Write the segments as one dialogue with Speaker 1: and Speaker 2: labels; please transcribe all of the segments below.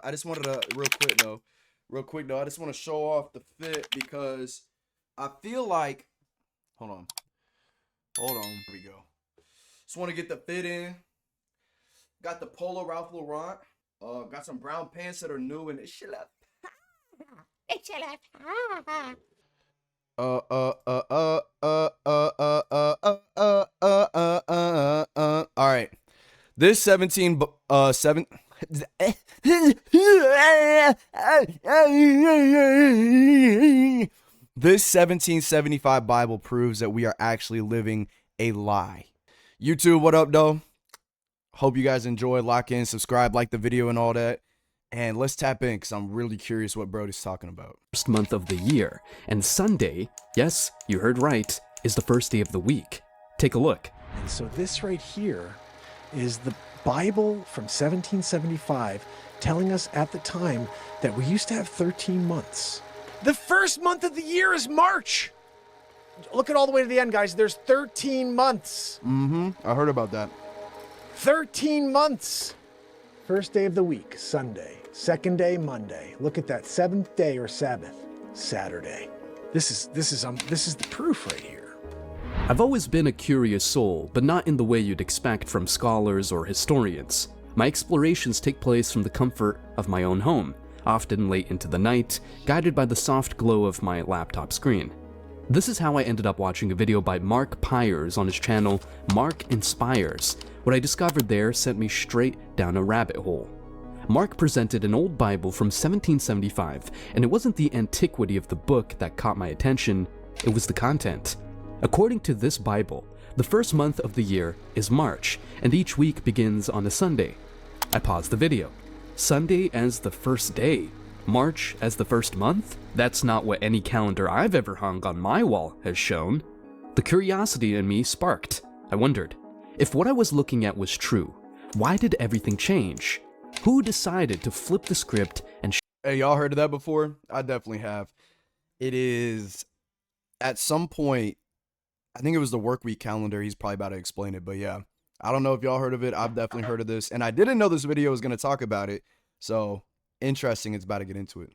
Speaker 1: I just wanted to real quick though. I just want to show off the fit because I feel like, hold on, here we go. Just want to get the fit in. Got the polo Ralph Lauren. Got some brown pants that are new and it shit up. All right. This 1775 Bible proves that we are actually living a lie. YouTube, what up, though? Hope you guys enjoy. Lock in, subscribe, like the video and all that. And let's tap in because I'm really curious what Brody's talking about.
Speaker 2: First month of the year, and Sunday, yes, you heard right, is the first day of the week. Take a look.
Speaker 3: And so this right here is the Bible from 1775 telling us at the time that we used to have 13 months. The first month of the year is March. Look at all the way to the end, guys. There's 13 months.
Speaker 1: I heard about that.
Speaker 3: 13 months. First day of the week, Sunday. Second day, Monday. Look at that. Seventh day or Sabbath, Saturday. This is the proof right here.
Speaker 2: I've always been a curious soul, but not in the way you'd expect from scholars or historians. My explorations take place from the comfort of my own home, often late into the night, guided by the soft glow of my laptop screen. This is how I ended up watching a video by Mark Pyers on his channel, Mark Inspires. What I discovered there sent me straight down a rabbit hole. Mark presented an old Bible from 1775, and it wasn't the antiquity of the book that caught my attention, it was the content. According to this Bible, the first month of the year is March, and each week begins on a Sunday. I paused the video. Sunday as the first day? March as the first month? That's not what any calendar I've ever hung on my wall has shown. The curiosity in me sparked. I wondered, if what I was looking at was true, why did everything change? Who decided to flip the script and
Speaker 1: Hey, y'all heard of that before? I definitely have. It is, at some point, I think it was the work week calendar. He's probably about to explain it, but yeah. I don't know if y'all heard of it. I've definitely heard of this, and I didn't know this video was going to talk about it, so interesting. It's about to get into it.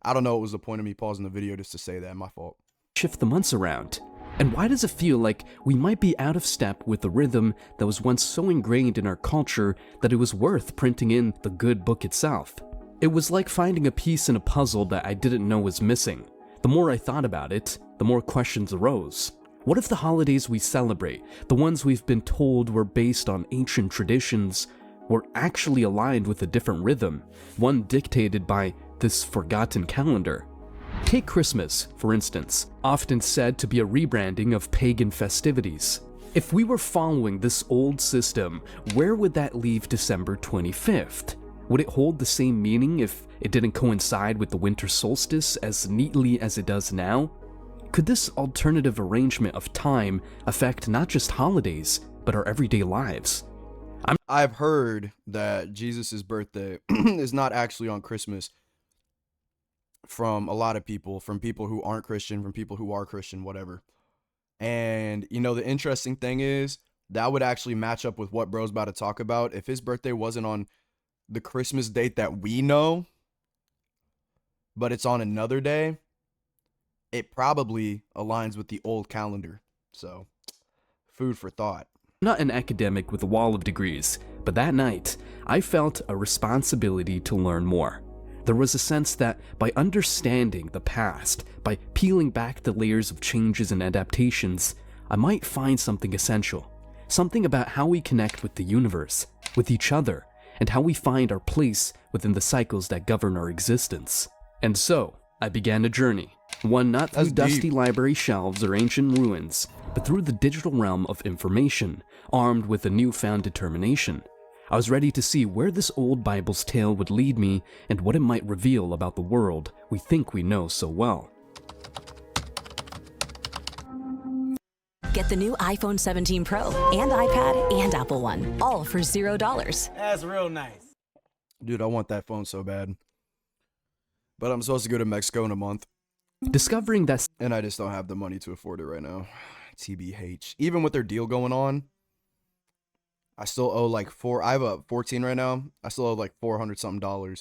Speaker 1: I don't know what was the point of me pausing the video just to say that. My fault.
Speaker 2: Shift the months around? And why does it feel like we might be out of step with the rhythm that was once so ingrained in our culture that it was worth printing in the good book itself? It was like finding a piece in a puzzle that I didn't know was missing. The more I thought about it, the more questions arose. What if the holidays we celebrate, the ones we've been told were based on ancient traditions, were actually aligned with a different rhythm, one dictated by this forgotten calendar? Take Christmas, for instance, often said to be a rebranding of pagan festivities. If we were following this old system, where would that leave December 25th? Would it hold the same meaning if it didn't coincide with the winter solstice as neatly as it does now? Could this alternative arrangement of time affect not just holidays, but our everyday lives?
Speaker 1: I've heard that Jesus' birthday is not actually on Christmas from a lot of people, from people who aren't Christian, from people who are Christian, whatever. And, you know, the interesting thing is that would actually match up with what bro's about to talk about. If his birthday wasn't on the Christmas date that we know, but it's on another day, it probably aligns with the old calendar. So, food for thought.
Speaker 2: I'm not an academic with a wall of degrees, but that night, I felt a responsibility to learn more. There was a sense that by understanding the past, by peeling back the layers of changes and adaptations, I might find something essential. Something about how we connect with the universe, with each other, and how we find our place within the cycles that govern our existence. And so, I began a journey. One not through dusty library shelves or ancient ruins, but through the digital realm of information, armed with a newfound determination. I was ready to see where this old Bible's tale would lead me and what it might reveal about the world we think we know so well.
Speaker 4: Get the new iPhone 17 Pro and iPad and Apple One, all for $0.
Speaker 5: That's real nice.
Speaker 1: Dude, I want that phone so bad. But I'm supposed to go to Mexico in a month.
Speaker 2: Discovering that...
Speaker 1: And I just don't have the money to afford it right now. TBH. Even with their deal going on, I still owe like I have a 14 right now. I still owe like $400 something.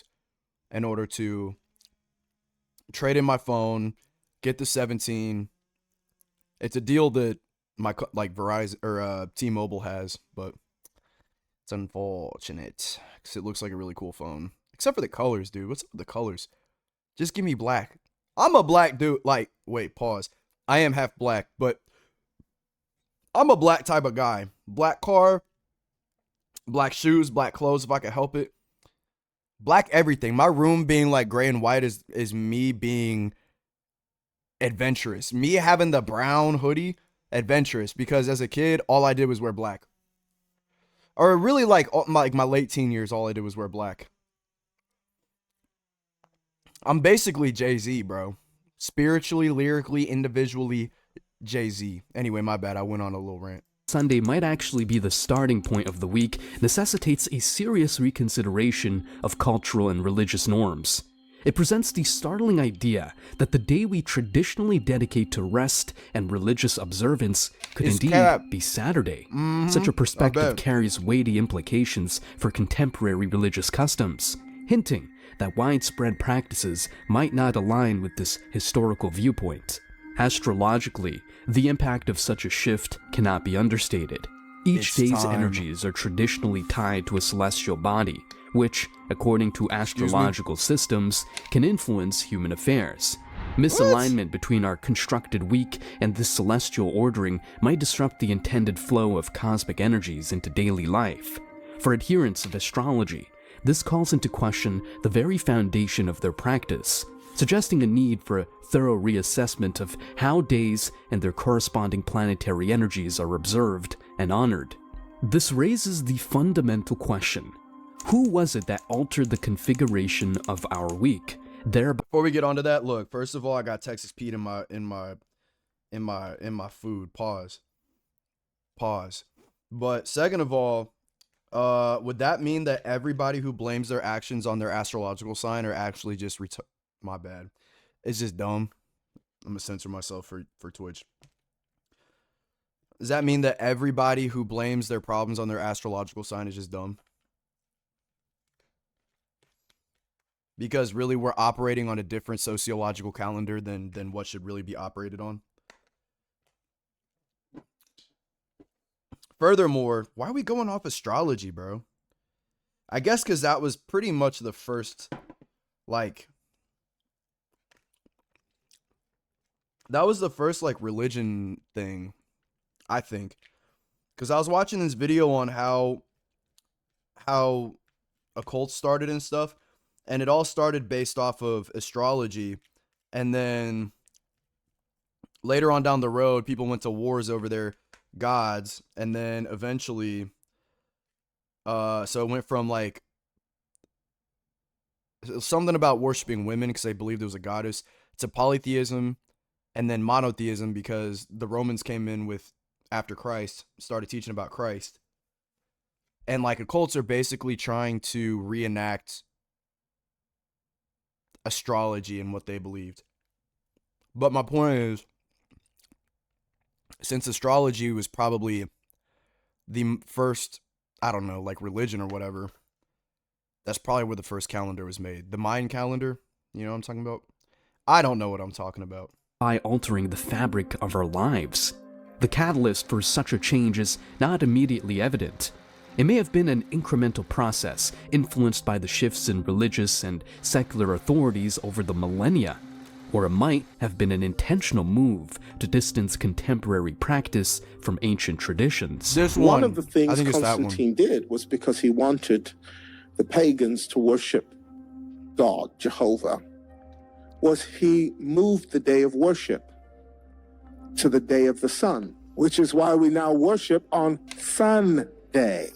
Speaker 1: in order to trade in my phone, get the 17. It's a deal that my like Verizon or T-Mobile has, but it's unfortunate because it looks like a really cool phone. Except for the colors, dude. What's up with the colors? Just give me black. I'm a black dude. Like, wait, pause. I am half black, but I'm a black type of guy. Black car, black shoes, black clothes if I can help it. Black everything. My room being like gray and white is me being adventurous. Me having the brown hoodie, adventurous. Because as a kid, all I did was wear black. Or really like my late teen years, all I did was wear black. I'm basically Jay-Z, bro. Spiritually, lyrically, individually, Jay-Z. Anyway, my bad. I went on a little rant.
Speaker 2: Sunday might actually be the starting point of the week necessitates a serious reconsideration of cultural and religious norms. It presents the startling idea that the day we traditionally dedicate to rest and religious observance could indeed be Saturday. Such a perspective carries weighty implications for contemporary religious customs, hinting that widespread practices might not align with this historical viewpoint. Astrologically, the impact of such a shift cannot be understated. Each day's energies are traditionally tied to a celestial body, which, according to astrological systems, can influence human affairs. Misalignment between our constructed week and this celestial ordering might disrupt the intended flow of cosmic energies into daily life. For adherents of astrology, this calls into question the very foundation of their practice, suggesting a need for a thorough reassessment of how days and their corresponding planetary energies are observed and honored. This raises the fundamental question: who was it that altered the configuration of our week?
Speaker 1: Before we get onto that, look, first of all, I got Texas Pete in my food. Pause. But second of all, would that mean that everybody who blames their actions on their astrological sign are actually just my bad? It's just dumb. I'm gonna censor myself for Twitch. Does that mean that everybody who blames their problems on their astrological sign is just dumb? Because really we're operating on a different sociological calendar than what should really be operated on. Furthermore, why are we going off astrology, bro? I guess because that was pretty much the first, like, that was the first, like, religion thing, I think. Because I was watching this video on how occults started and stuff, and it all started based off of astrology, and then later on down the road, people went to wars over their gods, and then eventually so it went from like something about worshiping women because they believed there was a goddess to polytheism, and then monotheism because the Romans came in with after Christ, started teaching about Christ. And like occults are basically trying to reenact astrology and what they believed. But my point is, since astrology was probably the first, I don't know, like religion or whatever, that's probably where the first calendar was made. The Mayan calendar, you know what I'm talking about? I don't know what I'm talking about.
Speaker 2: By altering the fabric of our lives. The catalyst for such a change is not immediately evident. It may have been an incremental process influenced by the shifts in religious and secular authorities over the millennia, or it might have been an intentional move to distance contemporary practice from ancient traditions.
Speaker 5: One of the things Constantine did was because he wanted the pagans to worship God, Jehovah, was he moved the day of worship to the day of the sun, which is why we now worship on Sunday.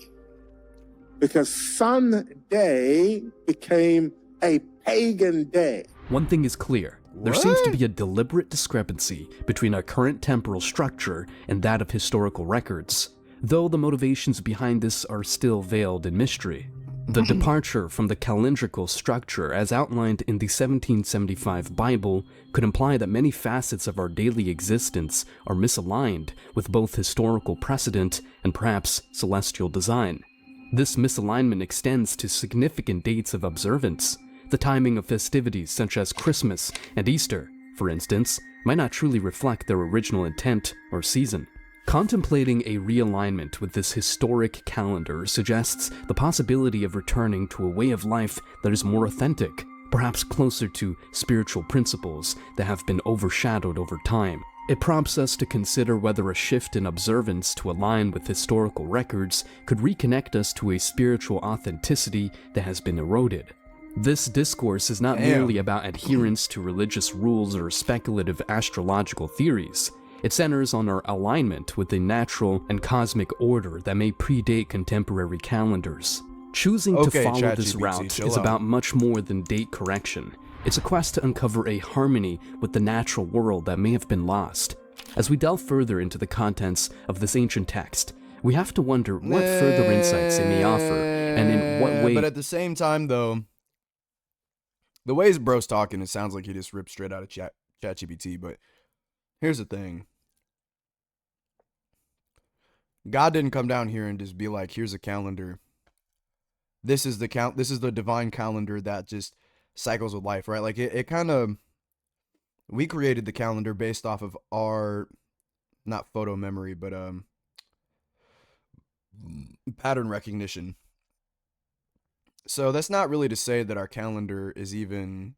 Speaker 5: Because Sunday became a pagan day.
Speaker 2: One thing is clear. There seems to be a deliberate discrepancy between our current temporal structure and that of historical records, though the motivations behind this are still veiled in mystery. The departure from the calendrical structure as outlined in the 1775 Bible could imply that many facets of our daily existence are misaligned with both historical precedent and perhaps celestial design. This misalignment extends to significant dates of observance, The timing of festivities such as Christmas and Easter, for instance, might not truly reflect their original intent or season. Contemplating a realignment with this historic calendar suggests the possibility of returning to a way of life that is more authentic, perhaps closer to spiritual principles that have been overshadowed over time. It prompts us to consider whether a shift in observance to align with historical records could reconnect us to a spiritual authenticity that has been eroded. This discourse is not merely about adherence to religious rules or speculative astrological theories. It centers on our alignment with a natural and cosmic order that may predate contemporary calendars. Choosing to follow this route is about much more than date correction. It's a quest to uncover a harmony with the natural world that may have been lost. As we delve further into the contents of this ancient text, we have to wonder what further insights it may offer, and in what way.
Speaker 1: But at the same time, though, the ways bro's talking, it sounds like he just ripped straight out of ChatGPT. But here's the thing: God didn't come down here and just be like, "Here's a calendar. This is the This is the divine calendar that just cycles with life," right? Like it kind of, we created the calendar based off of our, not photo memory, but pattern recognition. So that's not really to say that our calendar is even,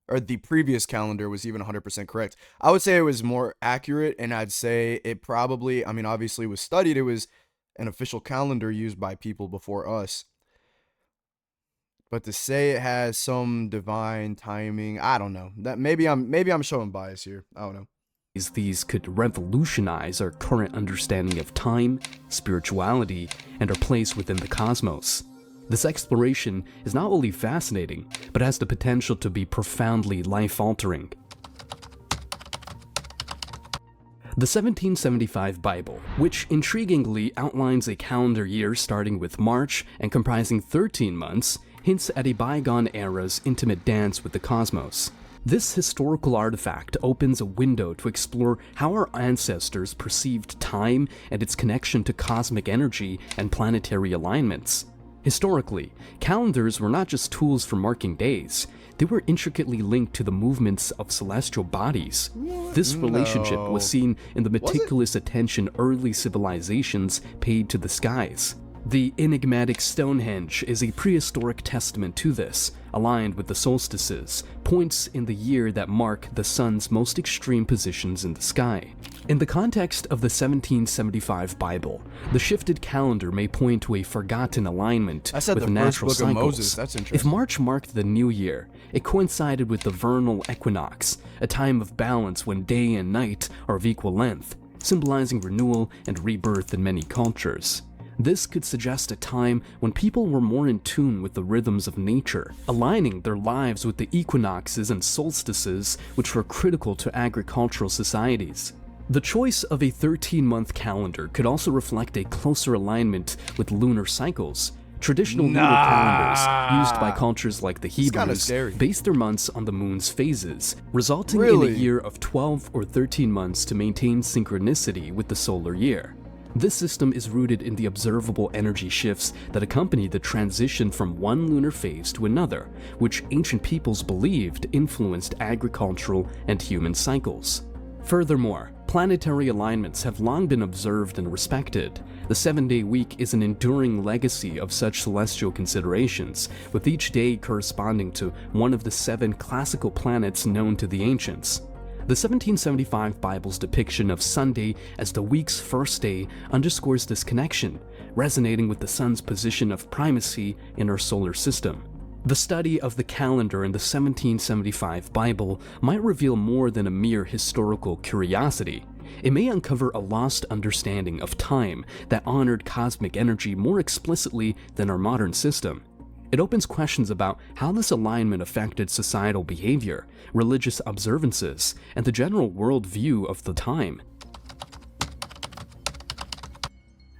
Speaker 1: or the previous calendar was even 100% correct. I would say it was more accurate, and I'd say it probably, I mean, obviously was studied. It was an official calendar used by people before us. But to say it has some divine timing, I don't know. That maybe I'm showing bias here. I don't know.
Speaker 2: These could revolutionize our current understanding of time, spirituality, and our place within the cosmos. This exploration is not only fascinating, but has the potential to be profoundly life-altering. The 1775 Bible, which intriguingly outlines a calendar year starting with March and comprising 13 months, hints at a bygone era's intimate dance with the cosmos. This historical artifact opens a window to explore how our ancestors perceived time and its connection to cosmic energy and planetary alignments. Historically, calendars were not just tools for marking days, they were intricately linked to the movements of celestial bodies. This relationship was seen in the meticulous attention early civilizations paid to the skies. The enigmatic Stonehenge is a prehistoric testament to this, aligned with the solstices, points in the year that mark the sun's most extreme positions in the sky. In the context of the 1775 Bible, the shifted calendar may point to a forgotten alignment with natural cycles.
Speaker 1: Moses. That's interesting.
Speaker 2: If March marked the new year, it coincided with the vernal equinox, a time of balance when day and night are of equal length, symbolizing renewal and rebirth in many cultures. This could suggest a time when people were more in tune with the rhythms of nature, aligning their lives with the equinoxes and solstices which were critical to agricultural societies. The choice of a 13-month calendar could also reflect a closer alignment with lunar cycles. Traditional lunar calendars, used by cultures like the Hebrews, based their months on the moon's phases, resulting in a year of 12 or 13 months to maintain synchronicity with the solar year. This system is rooted in the observable energy shifts that accompany the transition from one lunar phase to another, which ancient peoples believed influenced agricultural and human cycles. Furthermore, planetary alignments have long been observed and respected. The 7-day week is an enduring legacy of such celestial considerations, with each day corresponding to one of the 7 classical planets known to the ancients. The 1775 Bible's depiction of Sunday as the week's first day underscores this connection, resonating with the sun's position of primacy in our solar system. The study of the calendar in the 1775 Bible might reveal more than a mere historical curiosity. It may uncover a lost understanding of time that honored cosmic energy more explicitly than our modern system. It opens questions about how this alignment affected societal behavior, religious observances, and the general worldview of the time.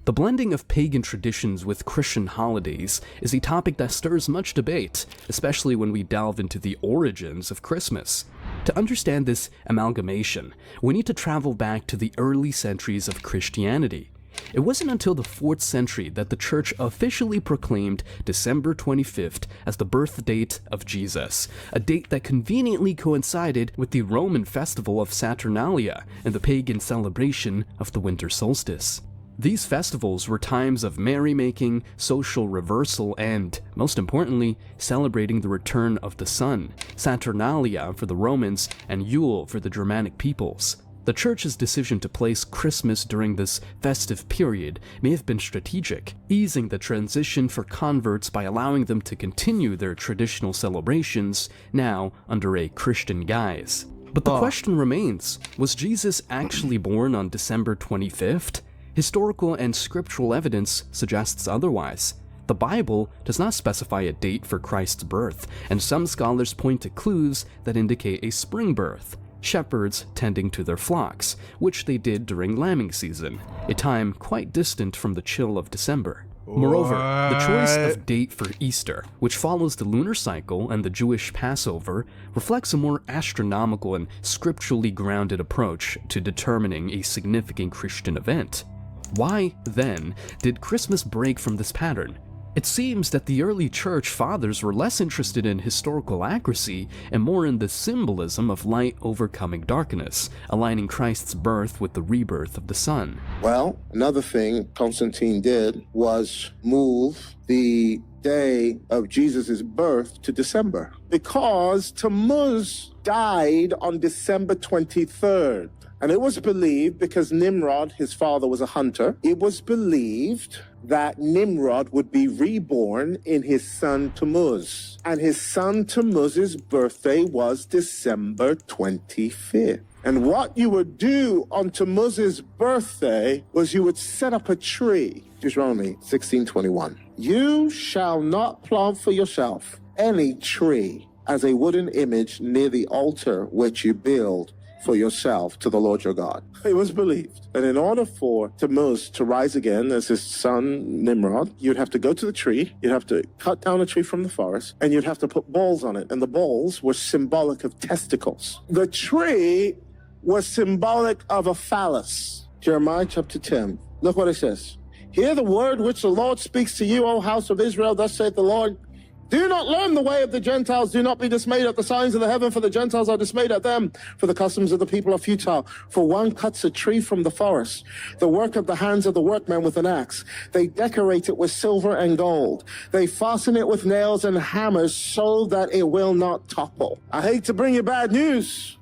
Speaker 2: The blending of pagan traditions with Christian holidays is a topic that stirs much debate, especially when we delve into the origins of Christmas. To understand this amalgamation, we need to travel back to the early centuries of Christianity. It wasn't until the 4th century that the church officially proclaimed December 25th as the birth date of Jesus, a date that conveniently coincided with the Roman festival of Saturnalia and the pagan celebration of the winter solstice. These festivals were times of merrymaking, social reversal, and, most importantly, celebrating the return of the sun, Saturnalia for the Romans and Yule for the Germanic peoples. The church's decision to place Christmas during this festive period may have been strategic, easing the transition for converts by allowing them to continue their traditional celebrations, now under a Christian guise. But the question remains, was Jesus actually born on December 25th? Historical and scriptural evidence suggests otherwise. The Bible does not specify a date for Christ's birth, and some scholars point to clues that indicate a spring birth. Shepherds tending to their flocks, which they did during lambing season, a time quite distant from the chill of December. Moreover, the choice of date for Easter, which follows the lunar cycle and the Jewish Passover, reflects a more astronomical and scripturally grounded approach to determining a significant Christian event. Why, then, did Christmas break from this pattern? It seems that the early church fathers were less interested in historical accuracy and more in the symbolism of light overcoming darkness, aligning Christ's birth with the rebirth of the sun.
Speaker 5: Well, another thing Constantine did was move the day of Jesus' birth to December, because Tammuz died on December 23rd. And it was believed, because Nimrod, his father, was a hunter, it was believed that Nimrod would be reborn in his son Tammuz. And his son Tammuz's birthday was December 25th. And what you would do on Tammuz's birthday was you would set up a tree. Deuteronomy 16:21. You shall not plant for yourself any tree as a wooden image near the altar which you build for yourself to the Lord your God. It was believed that in order for Tammuz to rise again as his son Nimrod, you'd have to go to the tree, you'd have to cut down a tree from the forest, and you'd have to put balls on it. And the balls were symbolic of testicles. The tree was symbolic of a phallus. Jeremiah chapter 10. Look what it says. Hear the word which the Lord speaks to you, O house of Israel. Thus saith the Lord. Do not learn the way of the Gentiles. Do not be dismayed at the signs of the heaven, for the Gentiles are dismayed at them. For the customs of the people are futile. For one cuts a tree from the forest, the work of the hands of the workman with an axe. They decorate it with silver and gold. They fasten it with nails and hammers so that it will not topple. I hate to bring you bad news.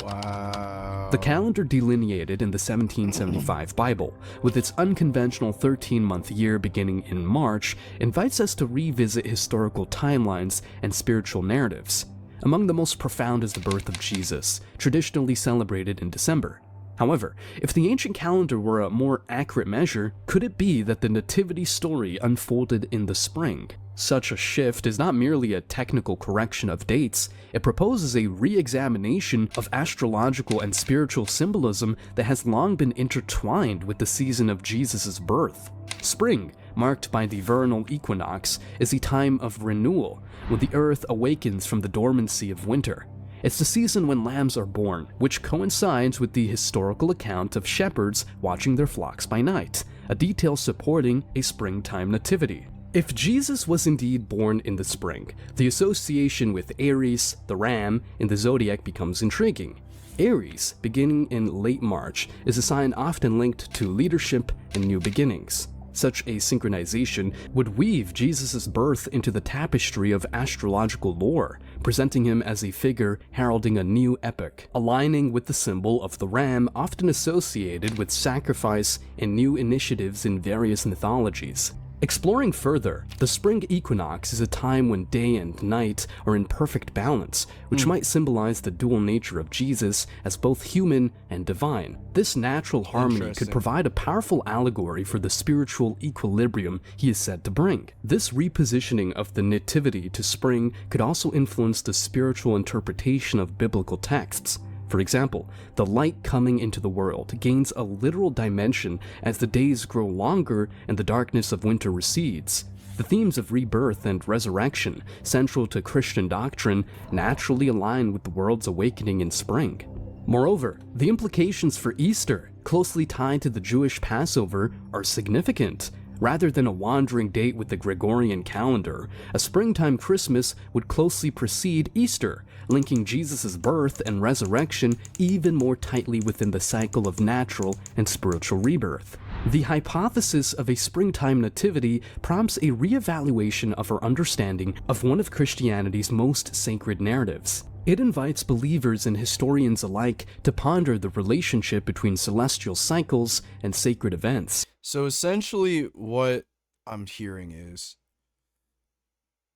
Speaker 1: Wow.
Speaker 2: The calendar delineated in the 1775 Bible, with its unconventional 13-month year beginning in March, invites us to revisit historical timelines and spiritual narratives. Among the most profound is the birth of Jesus, traditionally celebrated in December. However, if the ancient calendar were a more accurate measure, could it be that the nativity story unfolded in the spring? Such a shift is not merely a technical correction of dates, it proposes a re-examination of astrological and spiritual symbolism that has long been intertwined with the season of Jesus' birth. Spring, marked by the vernal equinox, is a time of renewal, when the earth awakens from the dormancy of winter. It's the season when lambs are born, which coincides with the historical account of shepherds watching their flocks by night, a detail supporting a springtime nativity. If Jesus was indeed born in the spring, the association with Aries, the ram, in the zodiac becomes intriguing. Aries, beginning in late March, is a sign often linked to leadership and new beginnings. Such a synchronization would weave Jesus' birth into the tapestry of astrological lore, presenting him as a figure heralding a new epoch, aligning with the symbol of the ram often associated with sacrifice and new initiatives in various mythologies. Exploring further, the spring equinox is a time when day and night are in perfect balance, which might symbolize the dual nature of Jesus as both human and divine. This natural harmony could provide a powerful allegory for the spiritual equilibrium he is said to bring. This repositioning of the nativity to spring could also influence the spiritual interpretation of biblical texts. For example, the light coming into the world gains a literal dimension as the days grow longer and the darkness of winter recedes. The themes of rebirth and resurrection, central to Christian doctrine, naturally align with the world's awakening in spring. Moreover, the implications for Easter closely tied to the Jewish Passover, are significant. Rather than a wandering date with the Gregorian calendar, a springtime Christmas would closely precede Easter, linking Jesus' birth and resurrection even more tightly within the cycle of natural and spiritual rebirth. The hypothesis of a springtime nativity prompts a reevaluation of our understanding of one of Christianity's most sacred narratives. It invites believers and historians alike to ponder the relationship between celestial cycles and sacred events.
Speaker 1: So essentially what I'm hearing is,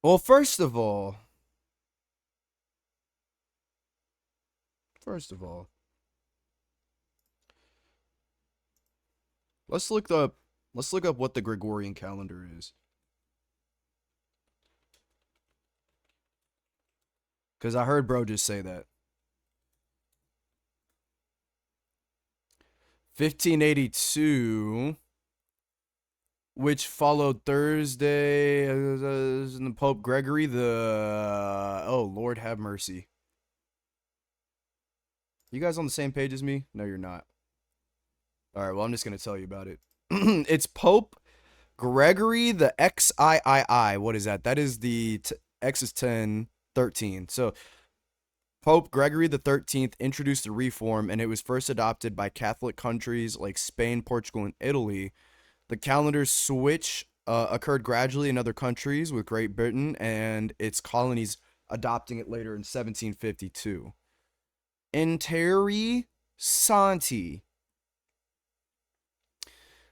Speaker 1: well, first of all, let's look up what the Gregorian calendar is. Because I heard bro just say that. 1582, which followed Thursday, the Pope Gregory oh, Lord have mercy. You guys on the same page as me? No, you're not. All right, well, I'm just going to tell you about it. It's Pope Gregory the XIII. What is that? That is the X is 10, 13. So Pope Gregory the 13th introduced the reform, and it was first adopted by Catholic countries like Spain, Portugal, and Italy. The calendar switch occurred gradually in other countries, with Great Britain and its colonies adopting it later in 1752. Interessanti.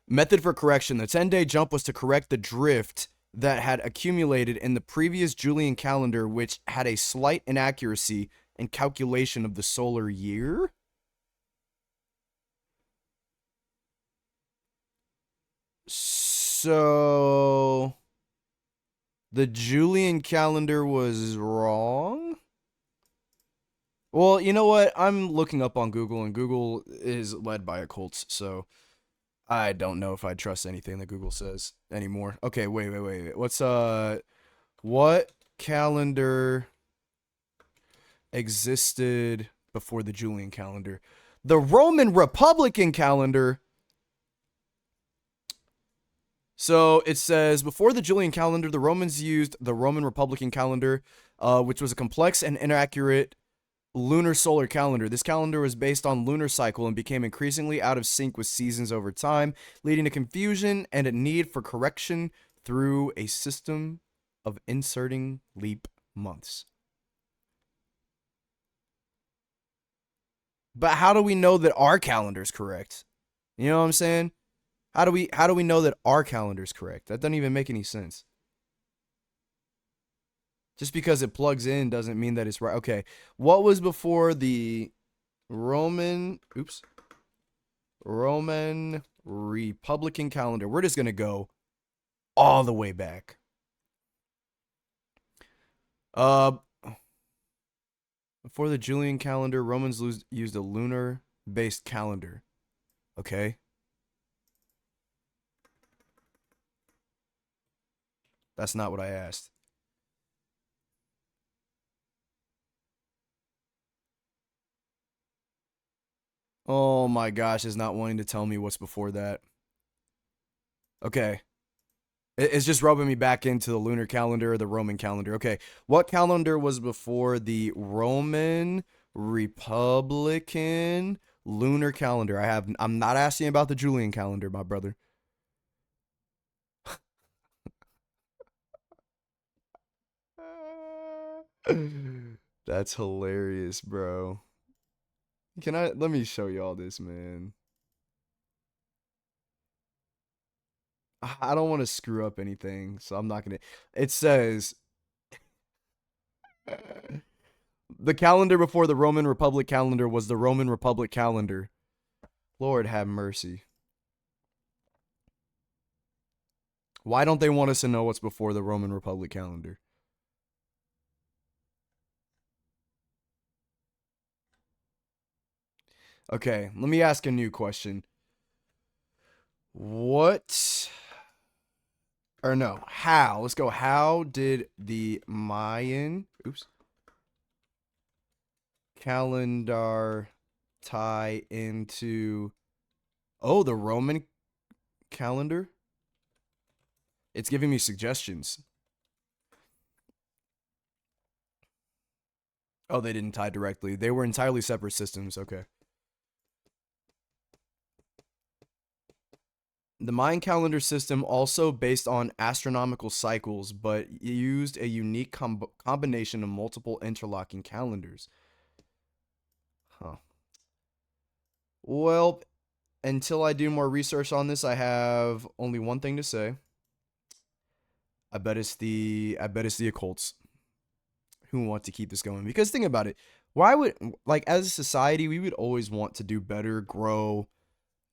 Speaker 1: Method for correction. The 10-day jump was to correct the drift that had accumulated in the previous Julian calendar, which had a slight inaccuracy in calculation of the solar year. So the Julian calendar was wrong? Well, you know what? I'm looking up on Google, and Google is led by occults, so I don't know if I trust anything that Google says anymore. Okay, wait. What calendar existed before the Julian calendar? The Roman Republican calendar. So it says, before the Julian calendar, the Romans used the Roman Republican calendar, which was a complex and inaccurate lunar solar calendar. This calendar was based on lunar cycle and became increasingly out of sync with seasons over time, leading to confusion and a need for correction through a system of inserting leap months. But how do we know that our calendar is correct? You know what I'm saying? How do we know that our calendar is correct? That doesn't even make any sense. Just because it plugs in doesn't mean that it's right. Okay, what was before the Roman Republican calendar? We're just going to go all the way back. Before the Julian calendar, Romans used a lunar-based calendar. Okay. That's not what I asked. Oh my gosh, it's not wanting to tell me what's before that. Okay. It's just rubbing me back into the lunar calendar or the Roman calendar. Okay. What calendar was before the Roman Republican lunar calendar? I'm not asking about the Julian calendar, my brother. That's hilarious, bro. Let me show y'all this, man. I don't want to screw up anything, so I'm not going to. It says the calendar before the Roman Republic calendar was the Roman Republic calendar. Lord have mercy. Why don't they want us to know what's before the Roman Republic calendar? Okay, let me ask a new question. How? Let's go. How did the Mayan calendar tie into Oh, the Roman calendar? It's giving me suggestions. Oh, they didn't tie directly. They were entirely separate systems. Okay. The Mayan calendar system also based on astronomical cycles, but used a unique combination of multiple interlocking calendars. Huh. Well, until I do more research on this, I have only one thing to say. I bet it's the occults who want to keep this going. Because think about it. Why would, like, as a society, we would always want to do better, grow,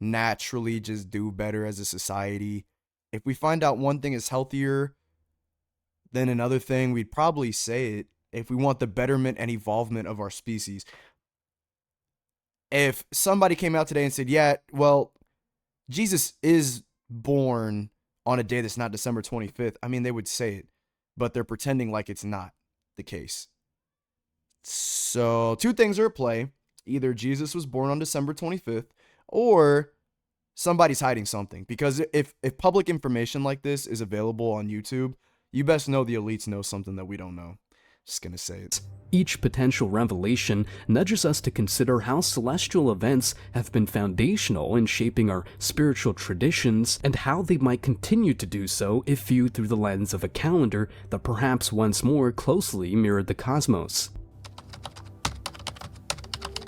Speaker 1: naturally just do better as a society. If we find out one thing is healthier than another thing, we'd probably say it if we want the betterment and evolvement of our species. If somebody came out today and said, yeah, well, Jesus is born on a day that's not December 25th, I mean, they would say it, but they're pretending like it's not the case. So, two things are at play. Either Jesus was born on December 25th, or somebody's hiding something. Because if public information like this is available on YouTube, you best know the elites know something that we don't know. Just gonna say it.
Speaker 2: Each potential revelation nudges us to consider how celestial events have been foundational in shaping our spiritual traditions, and how they might continue to do so if viewed through the lens of a calendar that perhaps once more closely mirrored the cosmos.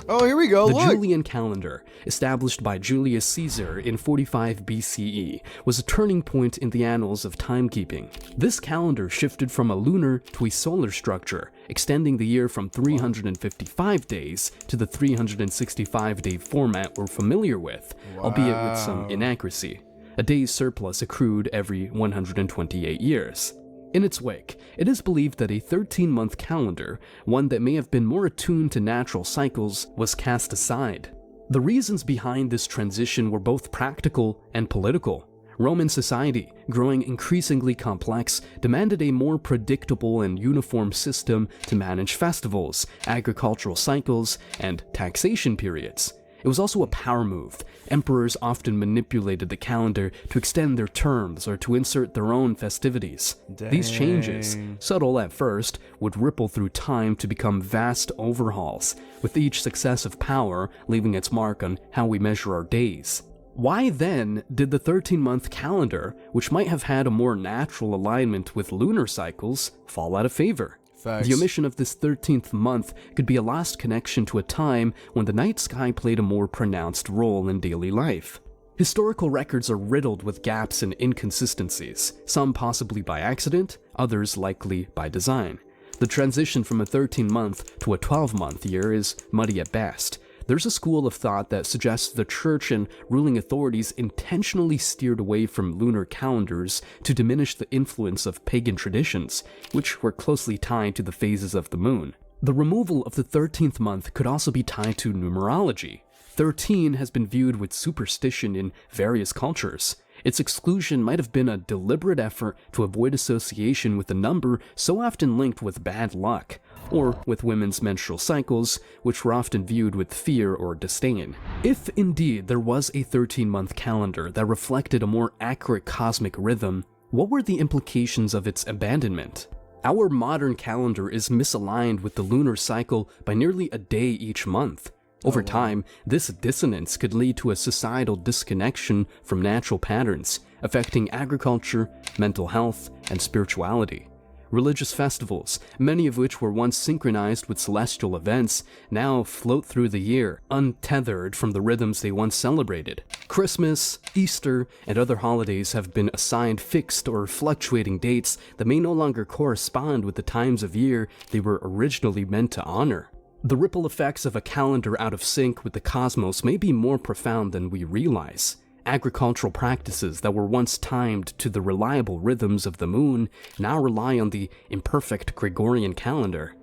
Speaker 1: Oh, here we go,
Speaker 2: The
Speaker 1: look!
Speaker 2: Julian calendar, established by Julius Caesar in 45 BCE, was a turning point in the annals of timekeeping. This calendar shifted from a lunar to a solar structure, extending the year from 355 days to the 365-day format we're familiar with, albeit with some inaccuracy. A day's surplus accrued every 128 years. In its wake, it is believed that a 13-month calendar, one that may have been more attuned to natural cycles, was cast aside. The reasons behind this transition were both practical and political. Roman society, growing increasingly complex, demanded a more predictable and uniform system to manage festivals, agricultural cycles, and taxation periods. It was also a power move. Emperors often manipulated the calendar to extend their terms or to insert their own festivities. These changes, subtle at first, would ripple through time to become vast overhauls, with each successive power leaving its mark on how we measure our days. Why then did the 13-month calendar, which might have had a more natural alignment with lunar cycles, fall out of favor?
Speaker 1: Facts.
Speaker 2: The omission of this 13th month could be a lost connection to a time when the night sky played a more pronounced role in daily life. Historical records are riddled with gaps and inconsistencies, some possibly by accident, others likely by design. The transition from a 13-month to a 12-month year is muddy at best. There's a school of thought that suggests the church and ruling authorities intentionally steered away from lunar calendars to diminish the influence of pagan traditions, which were closely tied to the phases of the moon. The removal of the 13th month could also be tied to numerology. 13 has been viewed with superstition in various cultures. Its exclusion might have been a deliberate effort to avoid association with a number so often linked with bad luck, or with women's menstrual cycles, which were often viewed with fear or disdain. If indeed there was a 13-month calendar that reflected a more accurate cosmic rhythm, what were the implications of its abandonment? Our modern calendar is misaligned with the lunar cycle by nearly a day each month. Over time, this dissonance could lead to a societal disconnection from natural patterns, affecting agriculture, mental health, and spirituality. Religious festivals, many of which were once synchronized with celestial events, now float through the year, untethered from the rhythms they once celebrated. Christmas, Easter, and other holidays have been assigned fixed or fluctuating dates that may no longer correspond with the times of year they were originally meant to honor. The ripple effects of a calendar out of sync with the cosmos may be more profound than we realize. Agricultural practices that were once timed to the reliable rhythms of the moon now rely on the imperfect Gregorian calendar.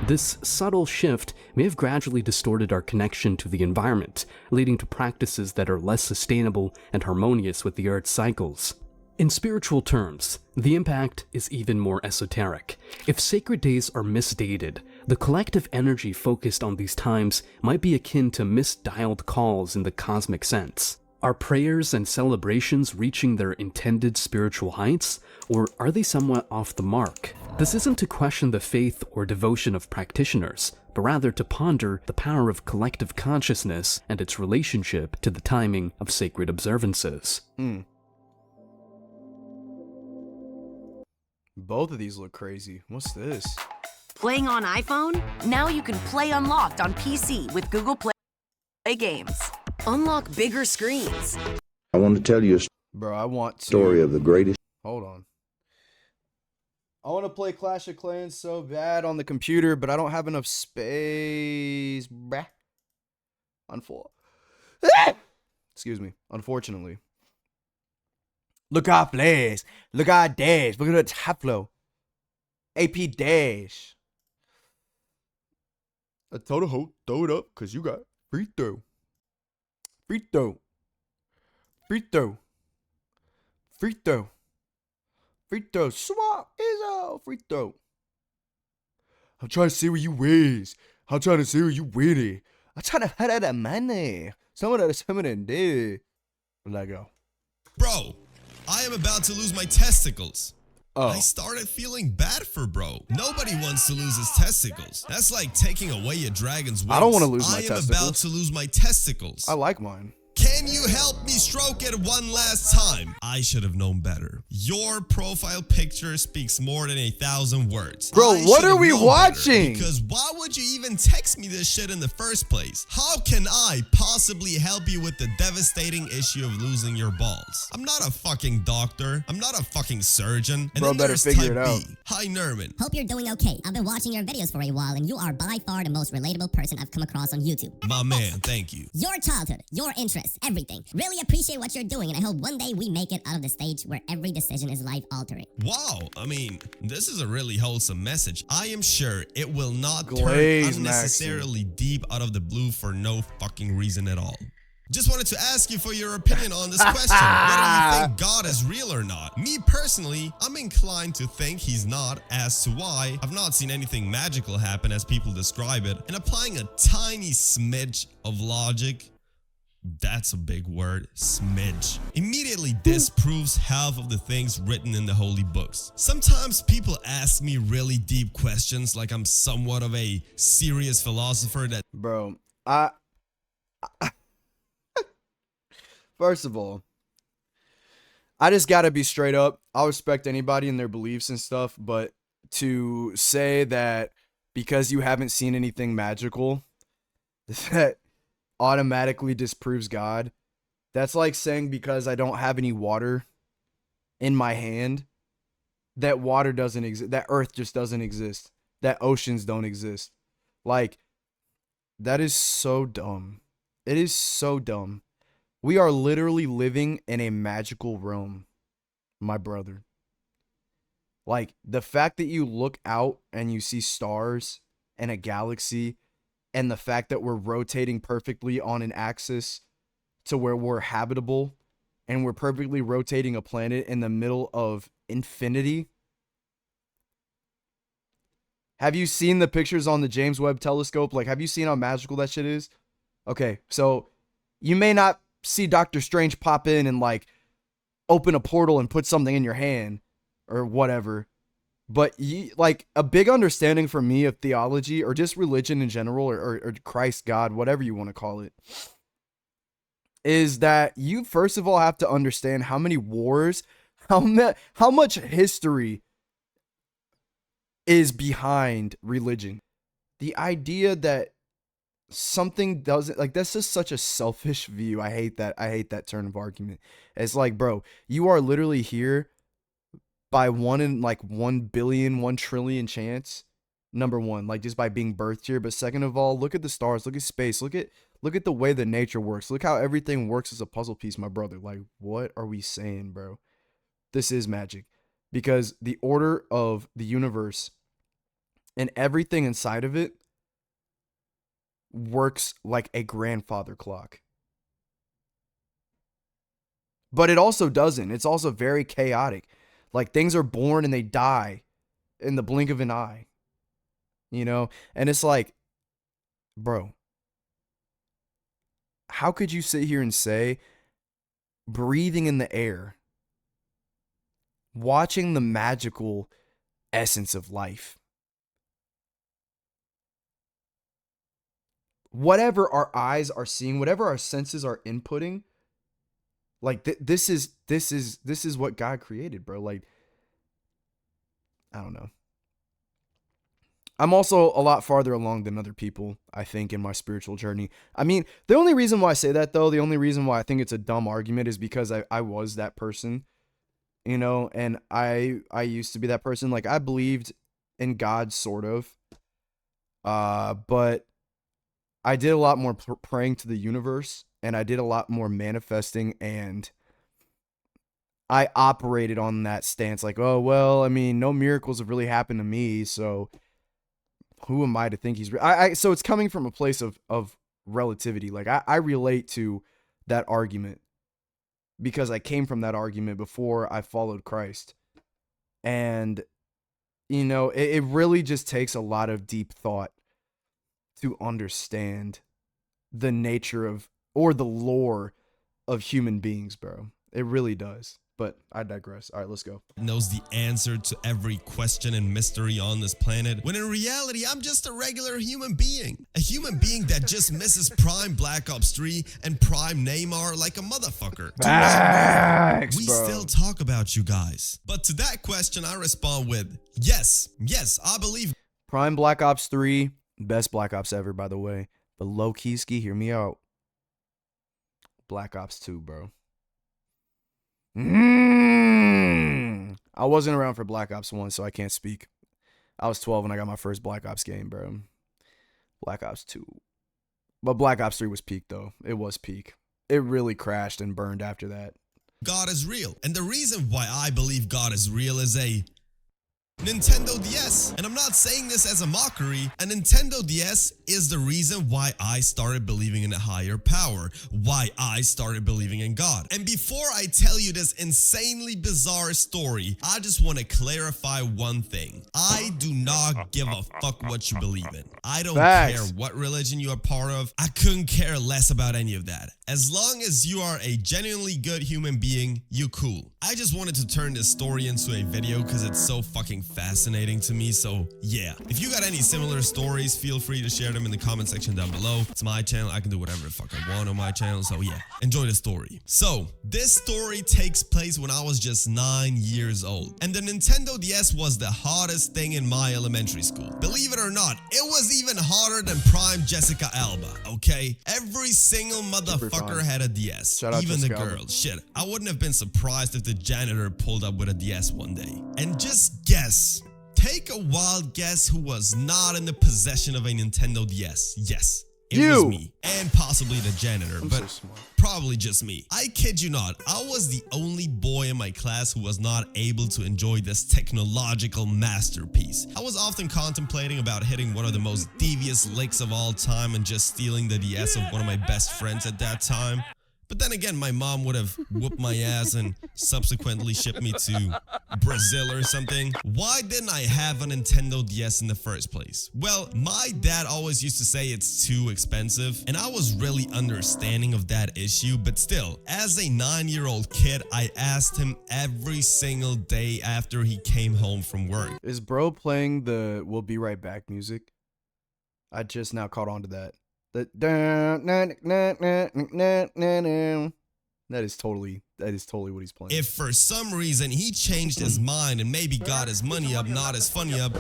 Speaker 2: This subtle shift may have gradually distorted our connection to the environment, leading to practices that are less sustainable and harmonious with the Earth's cycles. In spiritual terms, the impact is even more esoteric. If sacred days are misdated, the collective energy focused on these times might be akin to misdialed calls in the cosmic sense. Are prayers and celebrations reaching their intended spiritual heights, or are they somewhat off the mark? This isn't to question the faith or devotion of practitioners, but rather to ponder the power of collective consciousness and its relationship to the timing of sacred observances.
Speaker 1: Both of these look crazy. What's this?
Speaker 6: Playing on iPhone? Now you can play Unlocked on PC with Google Play Games. Unlock bigger screens.
Speaker 7: I want to tell you a
Speaker 1: Bro, I want to...
Speaker 7: story of the greatest.
Speaker 1: Hold on. I want to play Clash of Clans so bad on the computer, but I don't have enough space. Bruh. Excuse me. Unfortunately. Look at Flash. Look at Dash. Look at the top flow. AP Dash. I told the hoe, throw it up, because you got free throw. Free throw. Free throw. Free throw. Free throw. Swap is out. Free throw. I'm trying to see where you is. I'm trying to see where you with it. I'm trying to hide out that money. Some of that did. Let go.
Speaker 8: Bro, I am about to lose my testicles.
Speaker 1: Oh.
Speaker 8: I started feeling bad for bro. Nobody wants to lose his testicles. That's like taking away a dragon's wings.
Speaker 1: I don't want to lose my
Speaker 8: I am
Speaker 1: testicles.
Speaker 8: about to lose my testicles.
Speaker 1: I like mine.
Speaker 8: Can you help me stroke it one last time? I should have known better. Your profile picture speaks more than 1,000 words.
Speaker 1: Bro,
Speaker 8: I
Speaker 1: what
Speaker 8: should
Speaker 1: are
Speaker 8: have
Speaker 1: we
Speaker 8: known
Speaker 1: watching?
Speaker 8: better, because why would you even text me this shit in the first place? How can I possibly help you with the devastating issue of losing your balls? I'm not a fucking doctor. I'm not a fucking surgeon. And
Speaker 1: Bro,
Speaker 8: then
Speaker 1: better
Speaker 8: there's
Speaker 1: figure
Speaker 8: type
Speaker 1: it out.
Speaker 8: B. Hi, Nerman.
Speaker 9: Hope you're doing okay. I've been watching your videos for a while, and you are by far the most relatable person I've come across on YouTube.
Speaker 8: My man, thank you.
Speaker 9: Your childhood, your interests, everything. Really appreciate what you're doing, and I hope one day we make it out of the stage where every decision is life-altering.
Speaker 8: Wow, I mean, this is a really wholesome message. I am sure it will not
Speaker 1: Glaze,
Speaker 8: turn unnecessarily deep out of the blue for no fucking reason at all. Just wanted to ask you for your opinion on this question, whether you think God is real or not. Me personally, I'm inclined to think he's not, as to why I've not seen anything magical happen as people describe it, and applying a tiny smidge of logic, that's a big word, smidge, immediately disproves half of the things written in the holy books. Sometimes people ask me really deep questions like I'm somewhat of a serious philosopher that...
Speaker 1: Bro, first of all, I just gotta be straight up. I'll respect anybody and their beliefs and stuff, but to say that because you haven't seen anything magical, that automatically disproves God, that's like saying because I don't have any water in my hand, that water doesn't exist, that earth just doesn't exist, that oceans don't exist. Like, that is so dumb. It is so dumb. We are literally living in a magical realm, my brother. Like, the fact that you look out and you see stars and a galaxy, and the fact that we're rotating perfectly on an axis to where we're habitable, and we're perfectly rotating a planet in the middle of infinity. Have you seen the pictures on the James Webb Telescope? Like, have you seen how magical that shit is? Okay, so you may not see Doctor Strange pop in and like open a portal and put something in your hand or whatever, but like a big understanding for me of theology or just religion in general, or Christ, God, whatever you want to call it, is that you first of all have to understand how many wars, how much history is behind religion. The idea that something doesn't, like, that's just such a selfish view. I hate that turn of argument. It's like, bro, you are literally here by 1 in like 1 billion, 1 trillion chance. Number one, like, just by being birthed here. But second of all, look at the stars, look at space, look at the way that nature works. Look how everything works as a puzzle piece, my brother. Like, what are we saying, bro? This is magic, because the order of the universe and everything inside of it works like a grandfather clock. But it also doesn't. It's also very chaotic. Like, things are born and they die in the blink of an eye. You know? And it's like, bro, how could you sit here and say breathing in the air, watching the magical essence of life. Whatever our eyes are seeing, whatever our senses are inputting, like this is what God created, bro. Like, I don't know. I'm also a lot farther along than other people, I think, in my spiritual journey. I mean, the only reason why I say that, though, the only reason why I think it's a dumb argument is because I was that person, you know, and I used to be that person. Like, I believed in God, sort of, but I did a lot more praying to the universe, and I did a lot more manifesting, and I operated on that stance, like, oh, well, I mean, no miracles have really happened to me, so who am I to think he's real? So it's coming from a place of relativity. Like, I relate to that argument because I came from that argument before I followed Christ. And, you know, it really just takes a lot of deep thought to understand the nature of, or the lore of human beings, bro. It really does. But I digress. All right, let's go.
Speaker 8: Knows the answer to every question and mystery on this planet, when in reality, I'm just a regular human being. A human being that just misses Prime Black Ops 3 and Prime Neymar like a motherfucker.
Speaker 1: Facts,
Speaker 8: we
Speaker 1: bro.
Speaker 8: still talk about you guys. But to that question, I respond with, yes, I believe.
Speaker 1: Prime Black Ops 3, best Black Ops ever, by the way. But low-key, ski, hear me out. Black Ops 2, bro. I wasn't around for Black Ops 1, so I can't speak. I was 12 when I got my first Black Ops game, bro. Black Ops 2. But Black Ops 3 was peak, though. It was peak. It really crashed and burned after that.
Speaker 8: God is real. And the reason why I believe God is real is a Nintendo DS. And I'm not saying this as a mockery. A Nintendo DS is the reason why I started believing in a higher power, why I started believing in God. And before I tell you this insanely bizarre story, I just want to clarify one thing. I do not give a fuck what you believe in. I don't care what religion you are part of. I couldn't care less about any of that. As long as you are a genuinely good human being, you cool. I just wanted to turn this story into a video because it's so fucking fascinating to me. So yeah, if you got any similar stories, feel free to share them in the comment section down below. It's my channel. I can do whatever the fuck I want on my channel. So yeah, enjoy the story. So this story takes place when I was just 9 years old. And the Nintendo DS was the hottest thing in my elementary school. Believe it or not, it was even hotter than Prime Jessica Alba, okay? Every single motherfucker had a DS.
Speaker 1: Shout out
Speaker 8: even
Speaker 1: Jessica
Speaker 8: the
Speaker 1: Alba.
Speaker 8: girls. Shit, I wouldn't have been surprised if the janitor pulled up with a DS one day. And just guess. Take a wild guess who was not in the possession of a Nintendo DS. Yes, it was me. And possibly the janitor, but
Speaker 1: so smart.
Speaker 8: probably just me. I kid you not, I was the only boy in my class who was not able to enjoy this technological masterpiece. I was often contemplating about hitting one of the most devious licks of all time and just stealing the DS of one of my best friends at that time. But then again, my mom would have whooped my ass and subsequently shipped me to Brazil or something. Why didn't I have a Nintendo DS in the first place? Well, my dad always used to say it's too expensive, and I was really understanding of that issue, but still, as a 9-year-old kid, I asked him every single day after he came home from work.
Speaker 1: Is bro playing the "We'll Be Right Back" music? I just now caught on to that. That is totally what he's playing.
Speaker 8: If for some reason he changed his mind and maybe got his money up, not his funny up,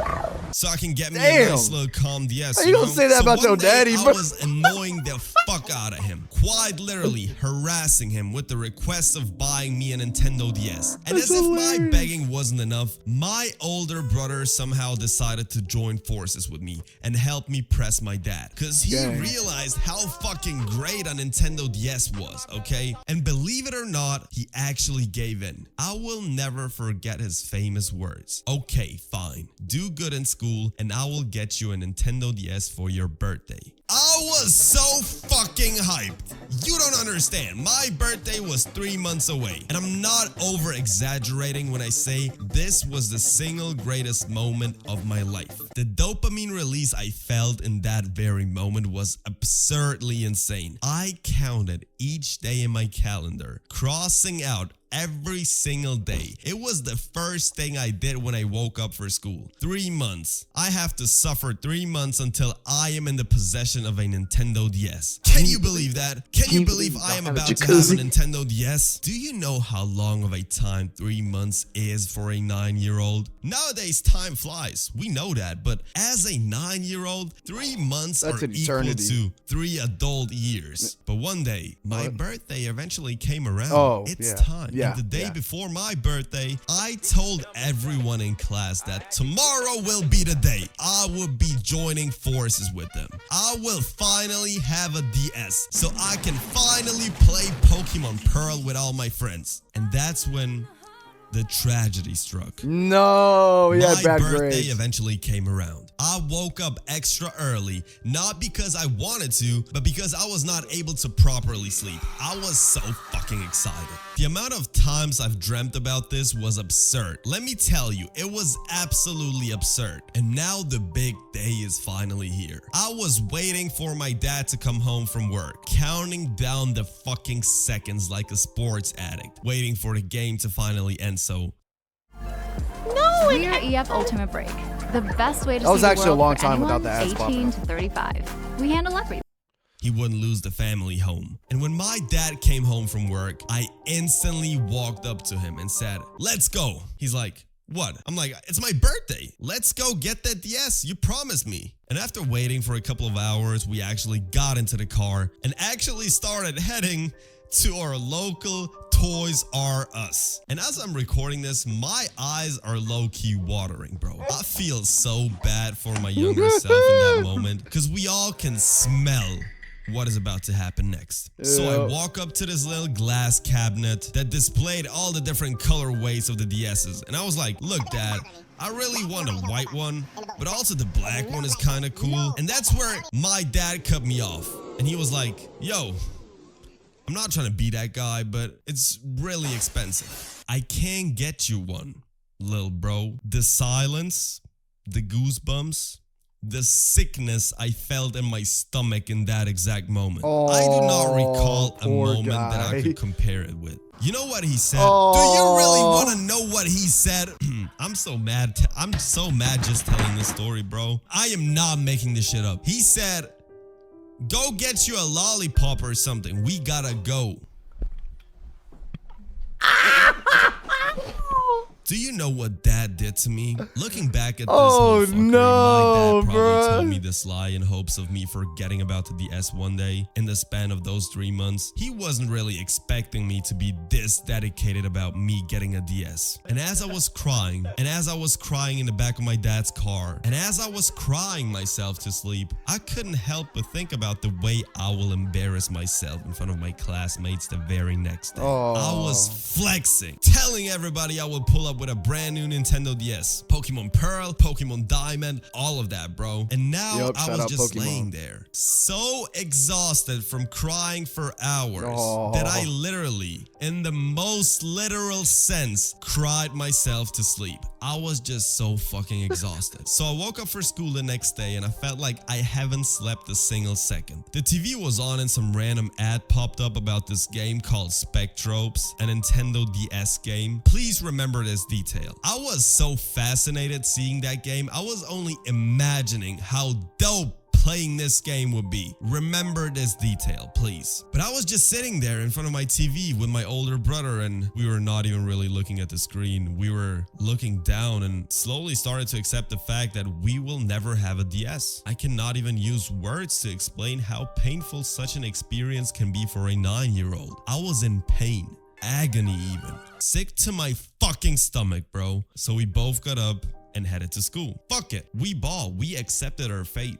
Speaker 8: so I can get me a nice little calm DS.
Speaker 1: How you gonna say that about your daddy, bro?
Speaker 8: I was annoying the fuck out of him, quite literally harassing him with the request of buying me a Nintendo DS. And
Speaker 1: That's
Speaker 8: as
Speaker 1: hilarious.
Speaker 8: if my begging wasn't enough, my older brother somehow decided to join forces with me and help me press my dad, because he realized how fucking great a Nintendo DS was, okay? And believe it or not, he actually gave in. I will never forget his famous words. Okay, fine. Do good in school and I will get you a Nintendo DS for your birthday. I was so fucking hyped. You don't understand. My birthday was 3 months away. And I'm not over exaggerating when I say this was the single greatest moment of my life. The dopamine release I felt in that very moment was absurdly insane. I counted each day in my calendar, crossing out every single day. It was the first thing I did when I woke up for school. 3 months. I have to suffer 3 months until I am in the possession of a Nintendo DS. Can you believe that? Can you believe I am about to have a Nintendo DS? Do you know how long of a time 3 months is for a 9-year-old? Nowadays, time flies. We know that. But as a 9-year-old, 3 months are equal to 3 adult years. But one day, my birthday eventually came around.
Speaker 1: Oh,
Speaker 8: it's
Speaker 1: yeah.
Speaker 8: time.
Speaker 1: Yeah,
Speaker 8: And the day before my birthday, I told everyone in class that tomorrow will be the day I will be joining forces with them. I will finally have a DS so I can finally play Pokemon Pearl with all my friends. And that's when the tragedy struck.
Speaker 1: No, he had bad
Speaker 8: My birthday
Speaker 1: grades.
Speaker 8: eventually came around. I woke up extra early, not because I wanted to, but because I was not able to properly sleep. I was so fucking excited. The amount of times I've dreamt about this was absurd. Let me tell you, it was absolutely absurd. And now the big day is finally here. I was waiting for my dad to come home from work, counting down the fucking seconds like a sports addict, waiting for the game to finally end. So
Speaker 10: We're EF Ultimate Break, the best way to
Speaker 1: That was
Speaker 10: see the
Speaker 1: actually a
Speaker 10: world
Speaker 1: long
Speaker 10: for
Speaker 1: time without
Speaker 10: anyone
Speaker 1: the ads popping
Speaker 10: 18
Speaker 1: up.
Speaker 10: to 35. We handle everything.
Speaker 8: he wouldn't lose the family home. And when my dad came home from work, I instantly walked up to him and said, "Let's go." He's like, "What?" I'm like, "It's my birthday. Let's go get that DS. You promised me." And after waiting for a couple of hours, we actually got into the car and actually started heading to our local Toys R Us. And as I'm recording this, my eyes are low-key watering, bro. I feel so bad for my younger self in that moment because we all can smell what is about to happen next. So I walk up to this little glass cabinet that displayed all the different colorways of the DS's. And I was like, "Look, Dad, I really want a white one, but also the black one is kind of cool." And that's where my dad cut me off. And he was like, "Yo, I'm not trying to be that guy, but it's really expensive. I can't get you one, little bro." The silence, the goosebumps, the sickness I felt in my stomach in that exact moment. I do not recall a moment that I could compare it with. You know what he said? Do you really want to know what he said? I'm so mad. I'm so mad just telling this story, bro. I am not making this shit up. He said, "Go get you a lollipop or something. We gotta go." Do you know what Dad did to me? Looking back at this whole fuckery, my dad probably told me this lie in hopes of me forgetting about the DS one day. In the span of those 3 months, he wasn't really expecting me to be this dedicated about me getting a DS. And as I was crying, in the back of my dad's car, and as I was crying myself to sleep, I couldn't help but think about the way I will embarrass myself in front of my classmates the very next day. I was flexing, telling everybody I would pull up with a brand new Nintendo DS, Pokemon Pearl, Pokemon Diamond, all of that, bro. And now I was just laying there, so exhausted from crying for hours that I literally, in the most literal sense, cried myself to sleep. I was just so fucking exhausted. So I woke up for school the next day and I felt like I haven't slept a single second. The TV was on and some random ad popped up about this game called Spectropes, a Nintendo DS game. Please remember this detail. I was so fascinated seeing that game, I was only imagining how dope playing this game would be. Remember this detail, please. But I was just sitting there in front of my TV with my older brother and we were not even really looking at the screen. We were looking down and slowly started to accept the fact that we will never have a DS. I cannot even use words to explain how painful such an experience can be for a 9-year-old. I was in pain. Agony even. Sick to my fucking stomach, bro. So we both got up and headed to school. Fuck it. We balled. We accepted our fate.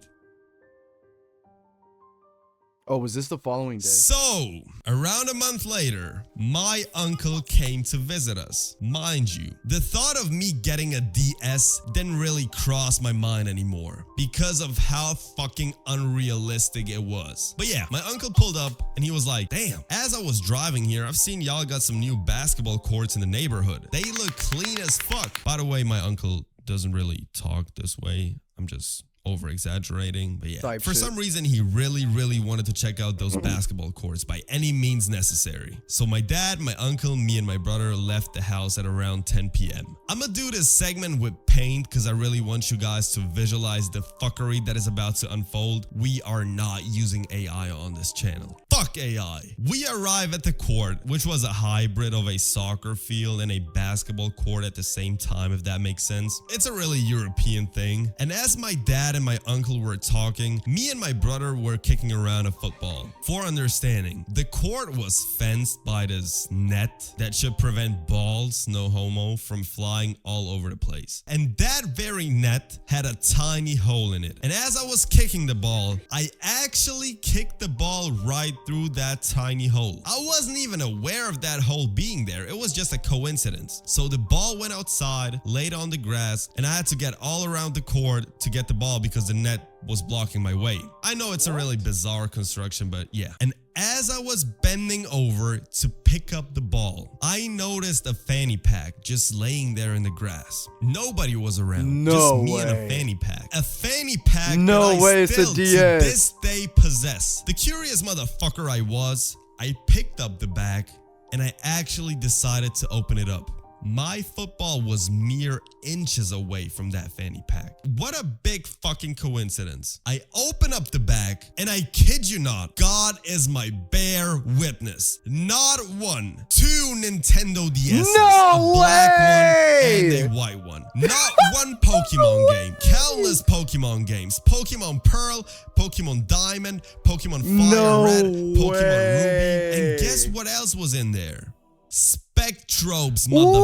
Speaker 1: Oh, was this the following day?
Speaker 8: So, around a month later, my uncle came to visit us. Mind you, the thought of me getting a DS didn't really cross my mind anymore because of how fucking unrealistic it was. But yeah, my uncle pulled up and he was like, damn, as I was driving here, I've seen y'all got some new basketball courts in the neighborhood. They look clean as fuck. By the way, my uncle doesn't really talk this way. I'm just over exaggerating, but yeah, for some reason he really wanted to check out those basketball courts by any means necessary. So my dad, my uncle, me and my brother left the house at around 10 p.m. I'm gonna do this segment with paint because I really want you guys to visualize the fuckery that is about to unfold. We are not using AI on this channel. Fuck AI. We arrive at the court, which was a hybrid of a soccer field and a basketball court at the same time, if that makes sense. It's a really European thing. And as my dad and my uncle were talking, me and my brother were kicking around a football. For understanding, the court was fenced by this net that should prevent balls, no homo, from flying all over the place. And that very net had a tiny hole in it. And as I was kicking the ball, I actually kicked the ball right through that tiny hole. I wasn't even aware of that hole being there. It was just a coincidence. So the ball went outside, laid on the grass, and I had to get all around the court to get the ball because the net was blocking my way. I know it's a really bizarre construction, but yeah. And as I was bending over to pick up the ball, I noticed a fanny pack just laying there in the grass. Nobody was around. Just me and a fanny pack. A fanny pack that I still to this day possess. The curious motherfucker I was, I picked up the bag and I actually decided to open it up. My football was mere inches away from that fanny pack. What a big fucking coincidence. I open up the bag and I kid you not, God is my bear witness. Not one, two Nintendo DS's, a black one and a white one. Not one Pokemon game, countless Pokemon games. Pokemon Pearl, Pokemon Diamond, Pokemon Fire Red, Pokemon Ruby, and guess what else was in there? Spectrobes, motherfucker.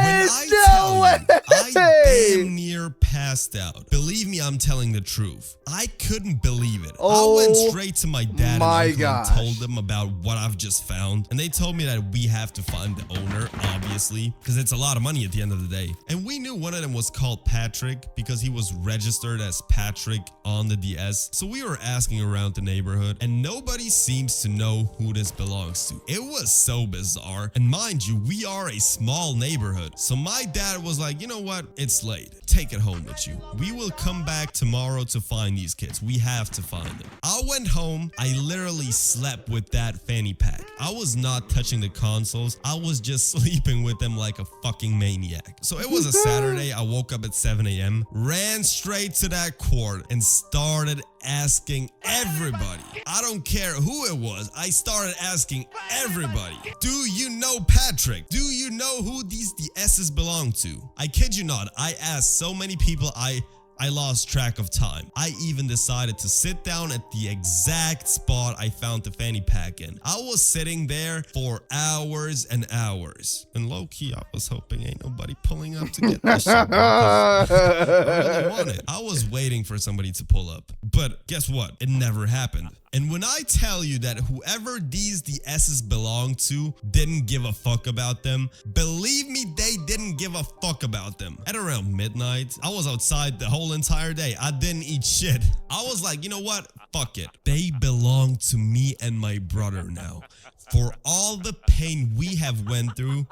Speaker 8: When I tell you, I damn near passed out. Believe me, I'm telling the truth. I couldn't believe it. I went straight to my dad and uncle and told them about what I've just found. And they told me that we have to find the owner, obviously, because it's a lot of money at the end of the day. And we knew one of them was called Patrick because he was registered as Patrick on the DS. So we were asking around the neighborhood and nobody seems to know who this belongs to. It was so bizarre. And mind you, we are a small neighborhood. So my dad was like, you know what? It's late. Take it home with you. We will come back tomorrow to find these kids. We have to find them. I went home. I literally slept with that fanny pack. I was not touching the consoles. I was just sleeping with them like a fucking maniac. So it was a Saturday. I woke up at 7 a.m., ran straight to that court and started asking everybody. I don't care who it was. I started asking everybody. Do you know Patrick? Do you know who these DS's belong to? I kid you not. I asked so many people I lost track of time. I even decided to sit down at the exact spot I found the fanny pack in. I was sitting there for hours and hours. And low-key, I was hoping ain't nobody pulling up to get this shit. I really wanted. I was waiting for somebody to pull up. But guess what? It never happened. And when I tell you that whoever these DS's belong to didn't give a fuck about them, believe me, they didn't give a fuck about them. At around midnight, I was outside the whole entire day. I didn't eat shit. I was like, you know what? Fuck it. They belong to me and my brother now. For all the pain we have went through,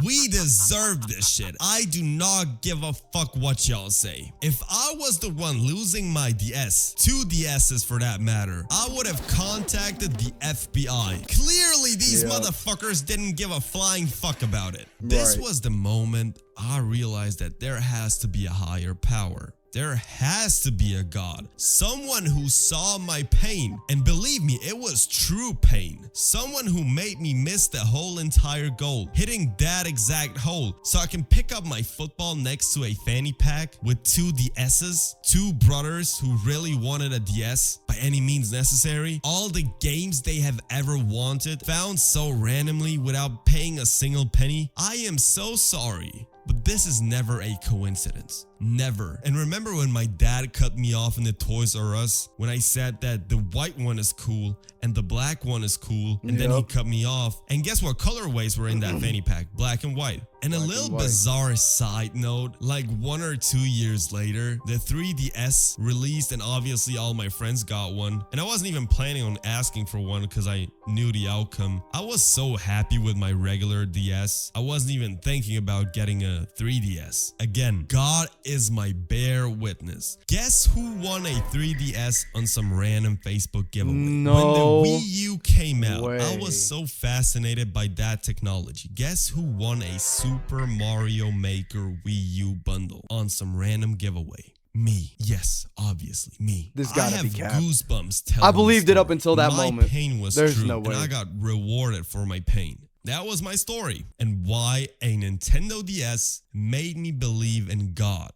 Speaker 8: we deserve this shit. I do not give a fuck what y'all say. If I was the one losing my DS, 2 DS's for that matter, I would have contacted the FBI. Clearly, these motherfuckers didn't give a flying fuck about it. This was the moment I realized that there has to be a higher power. There has to be a God, someone who saw my pain, and believe me, it was true pain. Someone who made me miss the whole entire goal, hitting that exact hole, so I can pick up my football next to a fanny pack with 2 DS's, 2 brothers who really wanted a DS by any means necessary, all the games they have ever wanted, found so randomly without paying a single penny. I am so sorry. But this is never a coincidence. Never. And remember when my dad cut me off in the Toys R Us when I said that the white one is cool and the black one is cool, and then he cut me off. And guess what colorways were in that fanny pack? Black and white. And a little bizarre side note, like 1 or 2 years later, the 3DS released, and obviously all my friends got one. And I wasn't even planning on asking for one because I knew the outcome. I was so happy with my regular DS. I wasn't even thinking about getting a 3DS. Again, God is my bear witness. Guess who won a 3DS on some random Facebook giveaway?
Speaker 1: No
Speaker 8: When the Wii U came out,
Speaker 1: way.
Speaker 8: I was so fascinated by that technology. Guess who won a Super Mario Maker Wii U bundle on some random giveaway? Me. Yes, obviously, me.
Speaker 1: This gotta
Speaker 8: I
Speaker 1: be
Speaker 8: have
Speaker 1: cap.
Speaker 8: goosebumps telling
Speaker 1: I believed
Speaker 8: this
Speaker 1: it up
Speaker 8: story.
Speaker 1: until that
Speaker 8: my
Speaker 1: moment.
Speaker 8: pain was
Speaker 1: There's
Speaker 8: true,
Speaker 1: no way.
Speaker 8: and I got rewarded for my pain. That was my story, and why a Nintendo DS made me believe in God.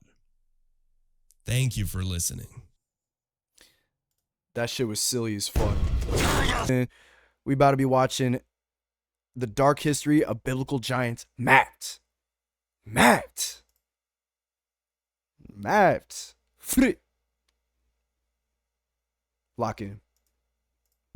Speaker 8: Thank you for listening.
Speaker 1: That shit was silly as fuck. And we about to be watching The Dark History of Biblical Giants. Matt. Frit. Lock in.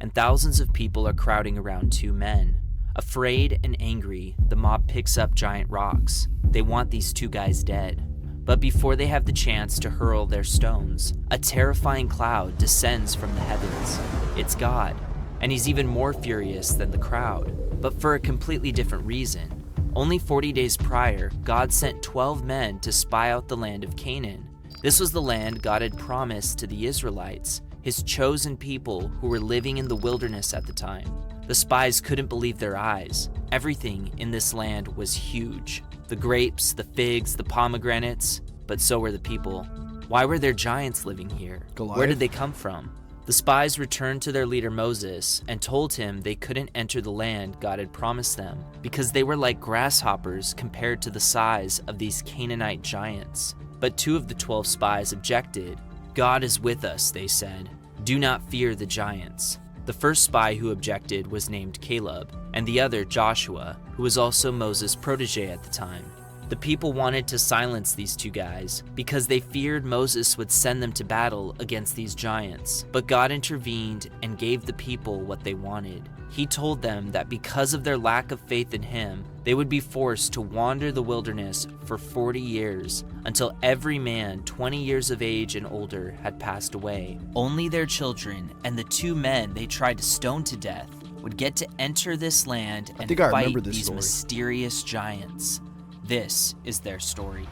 Speaker 11: And thousands of people are crowding around two men. Afraid and angry, the mob picks up giant rocks. They want these two guys dead. But before they have the chance to hurl their stones, a terrifying cloud descends from the heavens. It's God, and he's even more furious than the crowd, but for a completely different reason. Only 40 days prior, God sent 12 men to spy out the land of Canaan. This was the land God had promised to the Israelites, his chosen people who were living in the wilderness at the time. The spies couldn't believe their eyes. Everything in this land was huge. The grapes, the figs, the pomegranates, but so were the people. Why were there giants living here?
Speaker 1: Goliath?
Speaker 11: Where did they come from? The spies returned to their leader Moses and told him they couldn't enter the land God had promised them because they were like grasshoppers compared to the size of these Canaanite giants. But 2 of the 12 spies objected. God is with us, they said. Do not fear the giants. The first spy who objected was named Caleb, and the other Joshua, who was also Moses' protege at the time. The people wanted to silence these 2 guys because they feared Moses would send them to battle against these giants. But God intervened and gave the people what they wanted. He told them that because of their lack of faith in him, they would be forced to wander the wilderness for 40 years until every man 20 years of age and older had passed away. Only their children and the 2 men they tried to stone to death would get to enter this land and fight these mysterious giants. This is their story.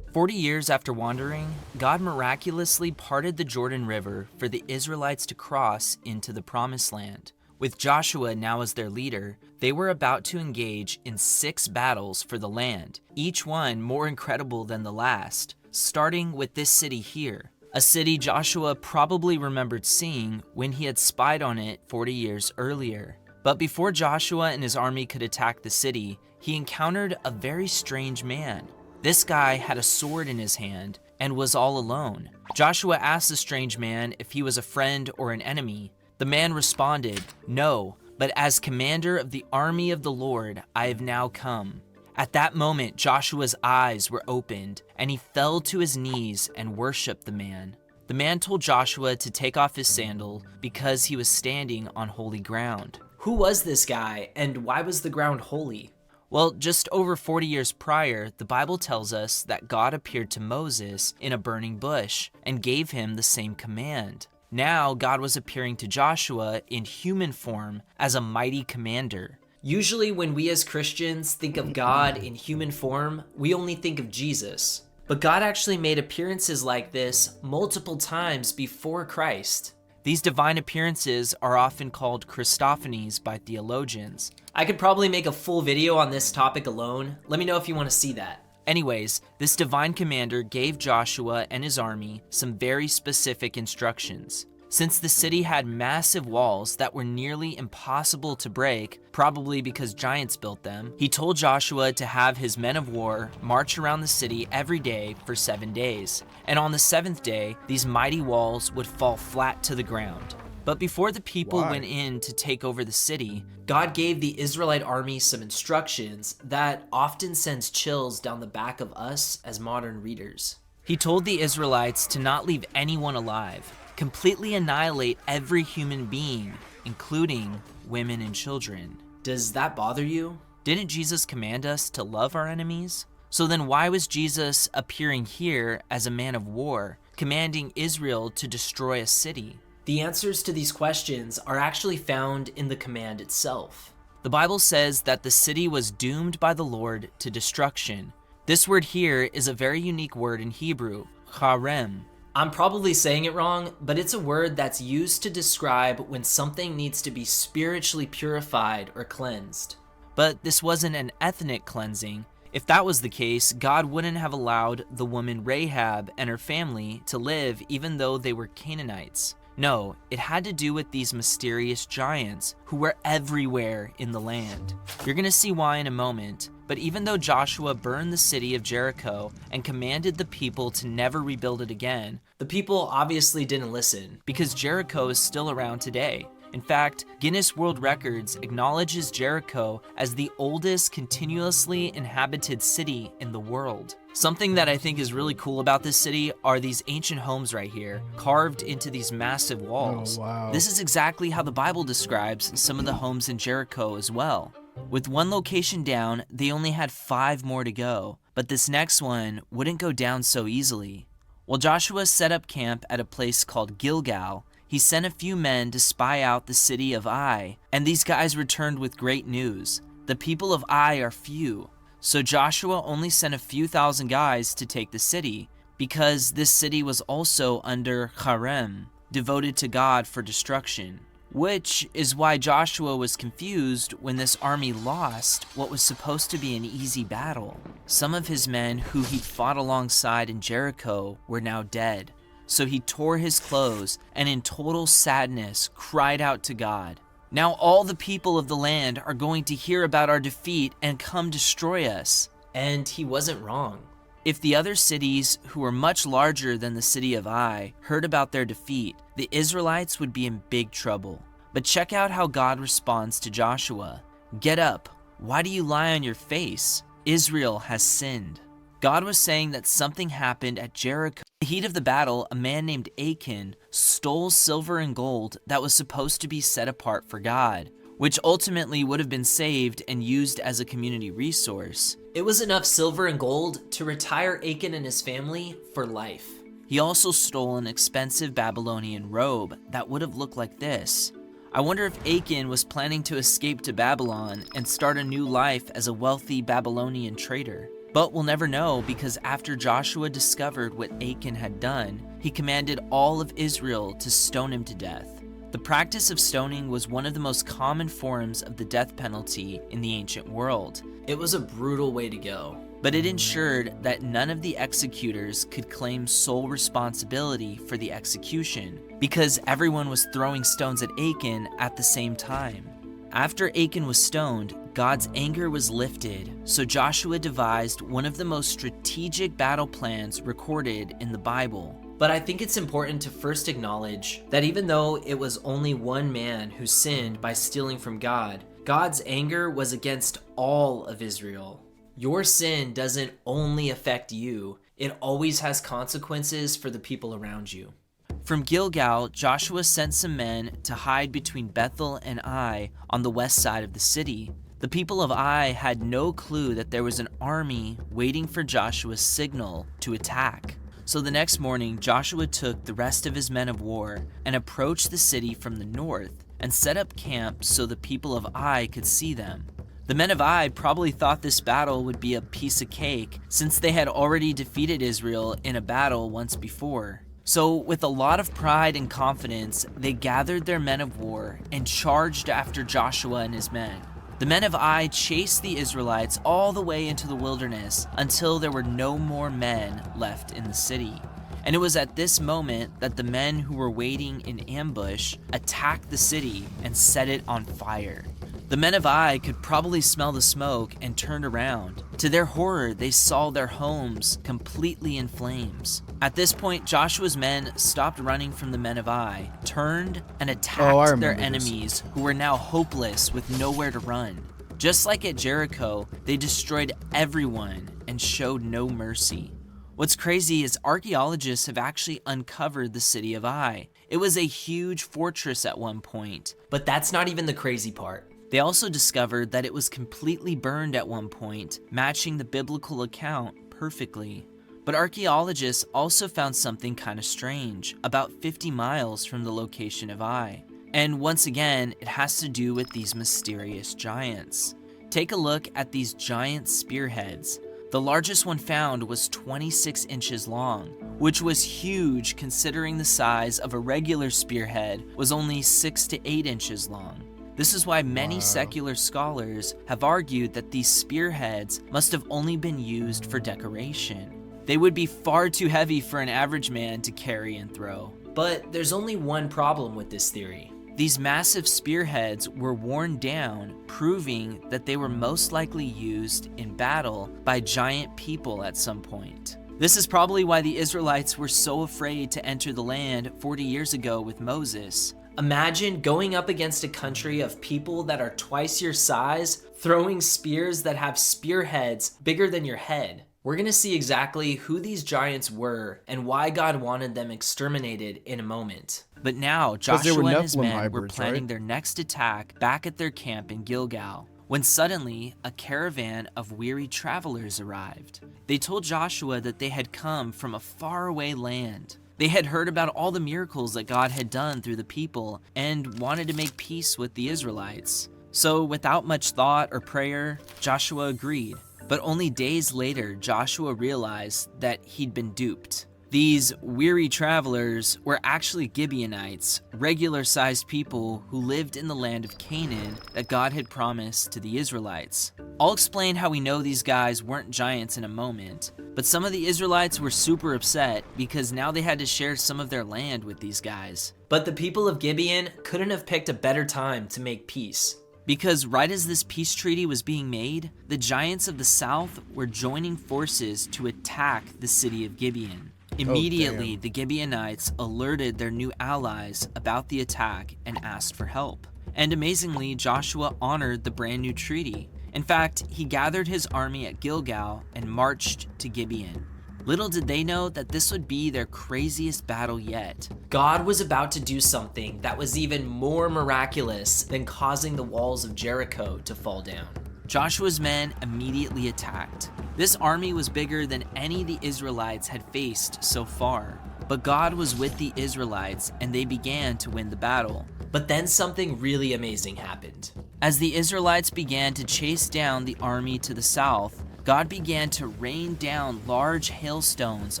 Speaker 11: 40 years after wandering, God miraculously parted the Jordan River for the Israelites to cross into the Promised Land. With Joshua now as their leader, they were about to engage in 6 battles for the land, each one more incredible than the last, starting with this city here, a city Joshua probably remembered seeing when he had spied on it 40 years earlier. But before Joshua and his army could attack the city, he encountered a very strange man. This guy had a sword in his hand and was all alone. Joshua asked the strange man if he was a friend or an enemy. The man responded, "No, but as commander of the army of the Lord, I have now come." At that moment, Joshua's eyes were opened, and he fell to his knees and worshiped the man. The man told Joshua to take off his sandal because he was standing on holy ground. Who was this guy, and why was the ground holy? Well, just over 40 years prior, the Bible tells us that God appeared to Moses in a burning bush and gave him the same command. Now, God was appearing to Joshua in human form as a mighty commander. Usually, when we as Christians think of God in human form, we only think of Jesus. But God actually made appearances like this multiple times before Christ. These divine appearances are often called Christophanies by theologians. I could probably make a full video on this topic alone. Let me know if you want to see that. Anyways, this divine commander gave Joshua and his army some very specific instructions. Since the city had massive walls that were nearly impossible to break, probably because giants built them, he told Joshua to have his men of war march around the city every day for 7 days. And on the 7th day, these mighty walls would fall flat to the ground. But before the people went in to take over the city, God gave the Israelite army some instructions that often sends chills down the back of us as modern readers. He told the Israelites to not leave anyone alive, completely annihilate every human being, including women and children. Does that bother you? Didn't Jesus command us to love our enemies? So then why was Jesus appearing here as a man of war, commanding Israel to destroy a city? The answers to these questions are actually found in the command itself. The Bible says that the city was doomed by the Lord to destruction. This word here is a very unique word in Hebrew, harem. I'm probably saying it wrong, but it's a word that's used to describe when something needs to be spiritually purified or cleansed. But this wasn't an ethnic cleansing. If that was the case, God wouldn't have allowed the woman Rahab and her family to live even though they were Canaanites. No, it had to do with these mysterious giants who were everywhere in the land. You're going to see why in a moment, but even though Joshua burned the city of Jericho and commanded the people to never rebuild it again, the people obviously didn't listen because Jericho is still around today. In fact, Guinness World Records acknowledges Jericho as the oldest continuously inhabited city in the world. Something that I think is really cool about this city are these ancient homes right here, carved into these massive walls.
Speaker 3: Oh, wow.
Speaker 11: This is exactly how the Bible describes some of the homes in Jericho as well. With one location down, they only had 5 more to go, but this next one wouldn't go down so easily. While Joshua set up camp at a place called Gilgal, he sent a few men to spy out the city of Ai, and these guys returned with great news. The people of Ai are few, so Joshua only sent a few thousand guys to take the city, because this city was also under harem, devoted to God for destruction. Which is why Joshua was confused when this army lost what was supposed to be an easy battle. Some of his men who he'd fought alongside in Jericho were now dead. So he tore his clothes and in total sadness cried out to God. Now all the people of the land are going to hear about our defeat and come destroy us. And he wasn't wrong. If the other cities, who were much larger than the city of Ai, heard about their defeat, the Israelites would be in big trouble. But check out how God responds to Joshua. Get up. Why do you lie on your face? Israel has sinned. God was saying that something happened at Jericho. In the heat of the battle, a man named Achan stole silver and gold that was supposed to be set apart for God, which ultimately would have been saved and used as a community resource. It was enough silver and gold to retire Achan and his family for life. He also stole an expensive Babylonian robe that would have looked like this. I wonder if Achan was planning to escape to Babylon and start a new life as a wealthy Babylonian trader. But we'll never know, because after Joshua discovered what Achan had done, he commanded all of Israel to stone him to death. The practice of stoning was one of the most common forms of the death penalty in the ancient world. It was a brutal way to go, but it ensured that none of the executors could claim sole responsibility for the execution, because everyone was throwing stones at Achan at the same time. After Achan was stoned, God's anger was lifted, so Joshua devised one of the most strategic battle plans recorded in the Bible. But I think it's important to first acknowledge that even though it was only one man who sinned by stealing from God, God's anger was against all of Israel. Your sin doesn't only affect you, it always has consequences for the people around you. From Gilgal, Joshua sent some men to hide between Bethel and Ai on the west side of the city. The people of Ai had no clue that there was an army waiting for Joshua's signal to attack. So the next morning, Joshua took the rest of his men of war and approached the city from the north and set up camp so the people of Ai could see them. The men of Ai probably thought this battle would be a piece of cake since they had already defeated Israel in a battle once before. So with a lot of pride and confidence, they gathered their men of war and charged after Joshua and his men. The men of Ai chased the Israelites all the way into the wilderness until there were no more men left in the city. And it was at this moment that the men who were waiting in ambush attacked the city and set it on fire. The men of Ai could probably smell the smoke and turned around, To their horror, they saw their homes completely in flames. At this point, Joshua's men stopped running from the men of Ai, turned, and attacked their enemies who were now hopeless with nowhere to run. Just like at Jericho, they destroyed everyone and showed no mercy. What's crazy is archaeologists have actually uncovered the city of Ai. It was a huge fortress at one point, but that's not even the crazy part. They also discovered that it was completely burned at one point, matching the biblical account perfectly. But archaeologists also found something kind of strange, about 50 miles from the location of Ai. And once again, it has to do with these mysterious giants. Take a look at these giant spearheads. The largest one found was 26 inches long, which was huge considering the size of a regular spearhead was only 6 to 8 inches long. This is why many secular scholars have argued that these spearheads must have only been used for decoration. They would be far too heavy for an average man to carry and throw. But there's only one problem with this theory. These massive spearheads were worn down, proving that they were most likely used in battle by giant people at some point. This is probably why the Israelites were so afraid to enter the land 40 years ago with Moses. Imagine going up against a country of people that are twice your size, throwing spears that have spearheads bigger than your head. We're going to see exactly who these giants were and why God wanted them exterminated in a moment. But now, Joshua and his men were planning their next attack back at their camp in Gilgal, when suddenly a caravan of weary travelers arrived. They told Joshua that they had come from a faraway land. They had heard about all the miracles that God had done through the people and wanted to make peace with the Israelites. So without much thought or prayer, Joshua agreed. But only days later, Joshua realized that he'd been duped. These weary travelers were actually Gibeonites, regular-sized people who lived in the land of Canaan that God had promised to the Israelites. I'll explain how we know these guys weren't giants in a moment, but some of the Israelites were super upset because now they had to share some of their land with these guys. But the people of Gibeon couldn't have picked a better time to make peace. Because right as this peace treaty was being made, the giants of the south were joining forces to attack the city of Gibeon. Immediately, the Gibeonites alerted their new allies about the attack and asked for help. And amazingly, Joshua honored the brand new treaty. In fact, he gathered his army at Gilgal and marched to Gibeon. Little did they know that this would be their craziest battle yet. God was about to do something that was even more miraculous than causing the walls of Jericho to fall down. Joshua's men immediately attacked. This army was bigger than any the Israelites had faced so far. But God was with the Israelites and they began to win the battle. But then something really amazing happened. As the Israelites began to chase down the army to the south, God began to rain down large hailstones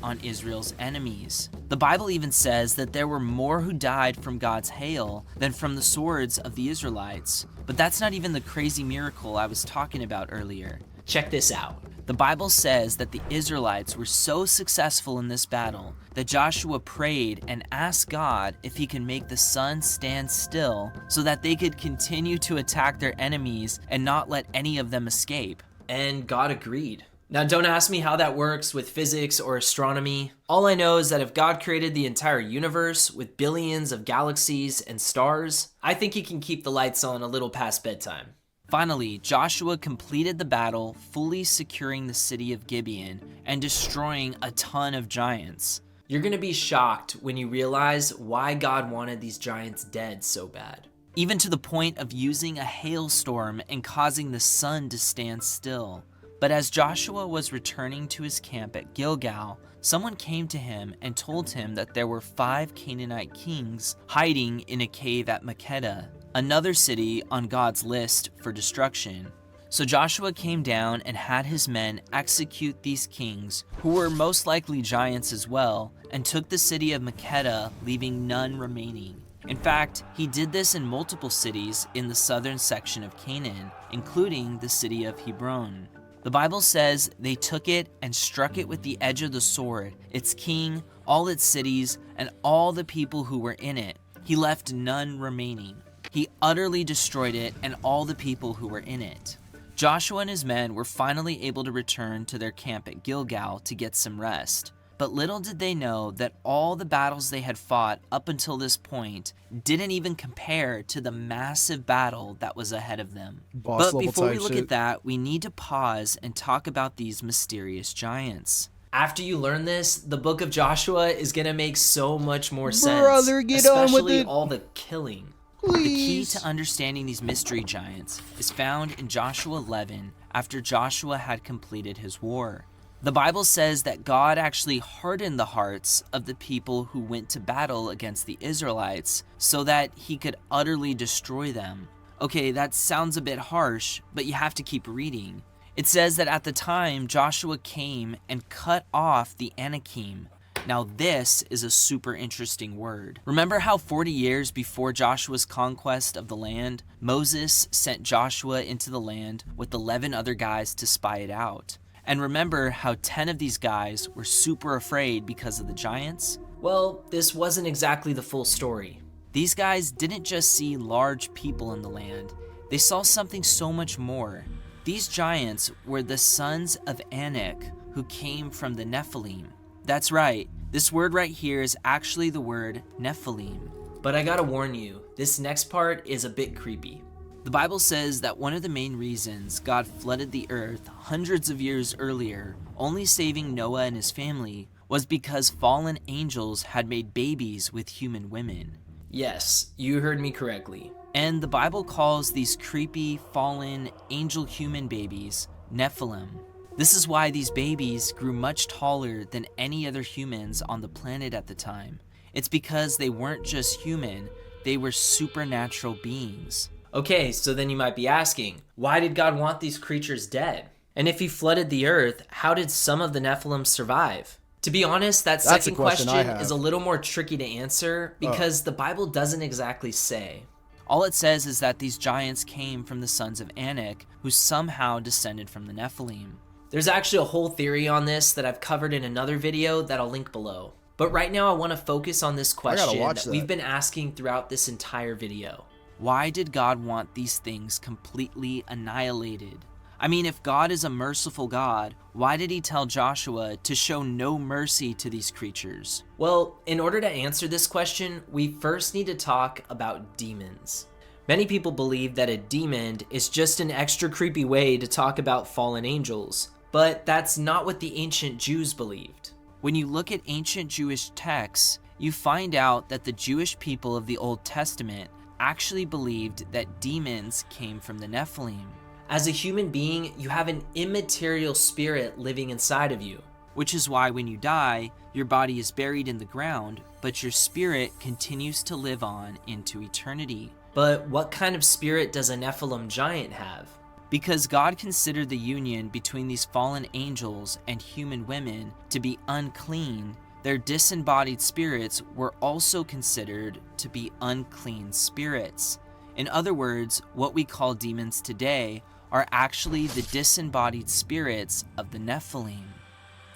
Speaker 11: on Israel's enemies. The Bible even says that there were more who died from God's hail than from the swords of the Israelites. But that's not even the crazy miracle I was talking about earlier. Check this out. The Bible says that the Israelites were so successful in this battle that Joshua prayed and asked God if he could make the sun stand still so that they could continue to attack their enemies and not let any of them escape. And God agreed. Now don't ask me how that works with physics or astronomy. All I know is that if God created the entire universe with billions of galaxies and stars, I think he can keep the lights on a little past bedtime. Finally, Joshua completed the battle, fully securing the city of Gibeon and destroying a ton of giants. You're gonna be shocked when you realize why God wanted these giants dead so bad. Even to the point of using a hailstorm and causing the sun to stand still. But as Joshua was returning to his camp at Gilgal, someone came to him and told him that there were 5 Canaanite kings hiding in a cave at Makkedah, another city on God's list for destruction. So Joshua came down and had his men execute these kings, who were most likely giants as well, and took the city of Makkedah, leaving none remaining. In fact, he did this in multiple cities in the southern section of Canaan, including the city of Hebron. The Bible says they took it and struck it with the edge of the sword, its king, all its cities, and all the people who were in it. He left none remaining. He utterly destroyed it and all the people who were in it. Joshua and his men were finally able to return to their camp at Gilgal to get some rest. But little did they know that all the battles they had fought up until this point didn't even compare to the massive battle that was ahead of them.
Speaker 1: Boss
Speaker 11: But
Speaker 1: level
Speaker 11: before we
Speaker 1: type
Speaker 11: look
Speaker 1: shit.
Speaker 11: at that, we need to pause and talk about these mysterious giants. After you learn this, the book of Joshua is going to make so much more sense.
Speaker 1: Brother, get on with
Speaker 11: especially
Speaker 1: it.
Speaker 11: all the killing.
Speaker 1: Please.
Speaker 11: The key to understanding these mystery giants is found in Joshua 11 after Joshua had completed his war. The Bible says that God actually hardened the hearts of the people who went to battle against the Israelites so that he could utterly destroy them. Okay, that sounds a bit harsh, but you have to keep reading. It says that at the time Joshua came and cut off the Anakim. Now this is a super interesting word. Remember how 40 years before Joshua's conquest of the land, Moses sent Joshua into the land with 11 other guys to spy it out? And remember how 10 of these guys were super afraid because of the giants? Well, this wasn't exactly the full story. These guys didn't just see large people in the land, they saw something so much more. These giants were the sons of Anak, who came from the Nephilim. That's right, this word right here is actually the word Nephilim. But I gotta warn you, this next part is a bit creepy. The Bible says that one of the main reasons God flooded the earth hundreds of years earlier, only saving Noah and his family, was because fallen angels had made babies with human women. Yes, you heard me correctly. And the Bible calls these creepy, fallen, angel-human babies Nephilim. This is why these babies grew much taller than any other humans on the planet at the time. It's because they weren't just human, they were supernatural beings. Okay, so then you might be asking, why did God want these creatures dead? And if he flooded the earth, how did some of the Nephilim survive? To be honest, that second question is a little more tricky to answer because the Bible doesn't exactly say. All it says is that these giants came from the sons of Anak, who somehow descended from the Nephilim. There's actually a whole theory on this that I've covered in another video that I'll link below. But right now I want to focus on this question that we've been asking throughout this entire video. Why did God want these things completely annihilated? I mean, if God is a merciful God, why did he tell Joshua to show no mercy to these creatures? Well, in order to answer this question, we first need to talk about demons. Many people believe that a demon is just an extra creepy way to talk about fallen angels, but that's not what the ancient Jews believed. When you look at ancient Jewish texts, you find out that the Jewish people of the Old Testament actually believed that demons came from the Nephilim. As a human being, you have an immaterial spirit living inside of you, which is why when you die, your body is buried in the ground, but your spirit continues to live on into eternity. But what kind of spirit does a Nephilim giant have? Because God considered the union between these fallen angels and human women to be unclean, their disembodied spirits were also considered to be unclean spirits. In other words, what we call demons today are actually the disembodied spirits of the Nephilim.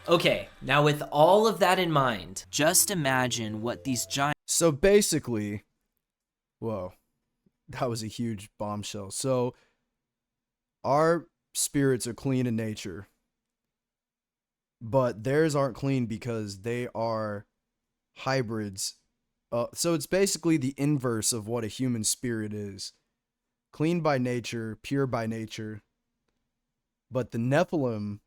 Speaker 11: Okay, now with all of that in mind, just imagine what these giants...
Speaker 1: So basically, whoa, that was a huge bombshell. So our spirits are clean in nature, but theirs aren't clean because they are hybrids. So it's basically the inverse of what a human spirit is. Clean by nature, pure by nature. But the Nephilim,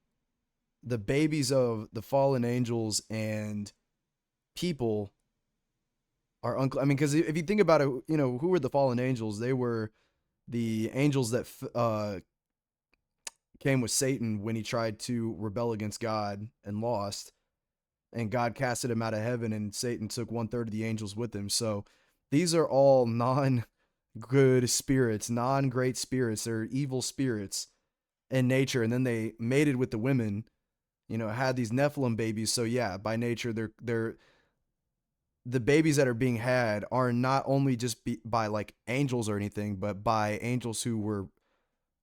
Speaker 1: the babies of the fallen angels and people, are unclean. I mean, because if you think about it, you know, who were the fallen angels? They were the angels that came with Satan when he tried to rebel against God and lost. And God casted him out of heaven, and Satan took 1/3 of the angels with him. So these are all non-good spirits, non-great spirits. They're evil spirits in nature. And then they mated with the women, you know, had these Nephilim babies. So yeah, by nature, they're the babies that are being had are not only just by like angels or anything, but by angels who were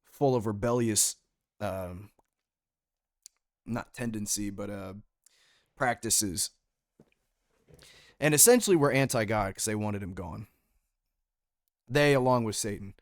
Speaker 1: full of rebellious, not tendency, but practices. And essentially were anti-God because they wanted him gone. They, along with Satan.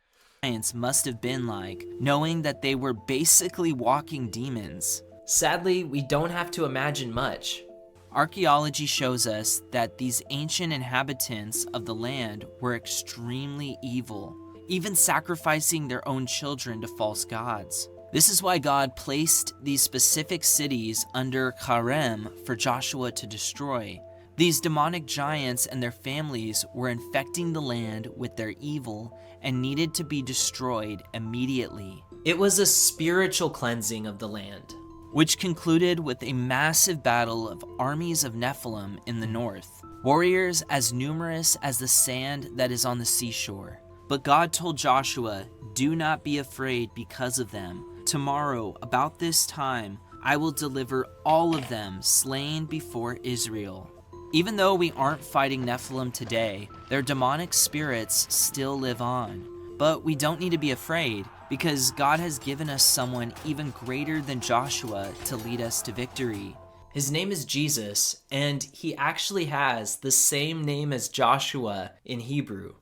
Speaker 11: giants must have been like, knowing that they were basically walking demons.
Speaker 12: Sadly, we don't have to imagine much.
Speaker 11: Archaeology shows us that these ancient inhabitants of the land were extremely evil, even sacrificing their own children to false gods. This is why God placed these specific cities under Harem for Joshua to destroy. These demonic giants and their families were infecting the land with their evil and needed to be destroyed immediately.
Speaker 12: It was a spiritual cleansing of the land,
Speaker 11: which concluded with a massive battle of armies of Nephilim in the north, warriors as numerous as the sand that is on the seashore. But God told Joshua, "Do not be afraid because of them. Tomorrow, about this time, I will deliver all of them slain before Israel." Even though we aren't fighting Nephilim today, their demonic spirits still live on. But we don't need to be afraid, because God has given us someone even greater than Joshua to lead us to victory.
Speaker 12: His name is Jesus, and he actually has the same name as Joshua in Hebrew,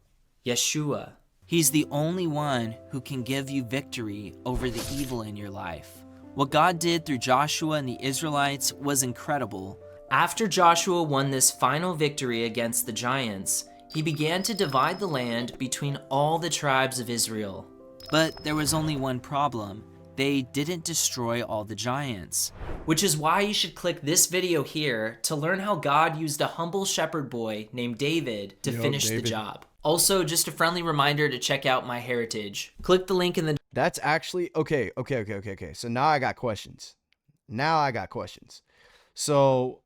Speaker 12: Yeshua.
Speaker 11: He's the only one who can give you victory over the evil in your life. What God did through Joshua and the Israelites was incredible.
Speaker 12: After Joshua won this final victory against the giants, he began to divide the land between all the tribes of Israel.
Speaker 11: But there was only one problem. They didn't destroy all the giants.
Speaker 12: Which is why you should click this video here to learn how God used a humble shepherd boy named David to finish the job. Also, just a friendly reminder to check out my heritage. Click the link in the...
Speaker 1: That's actually... Okay. So now I got questions. So,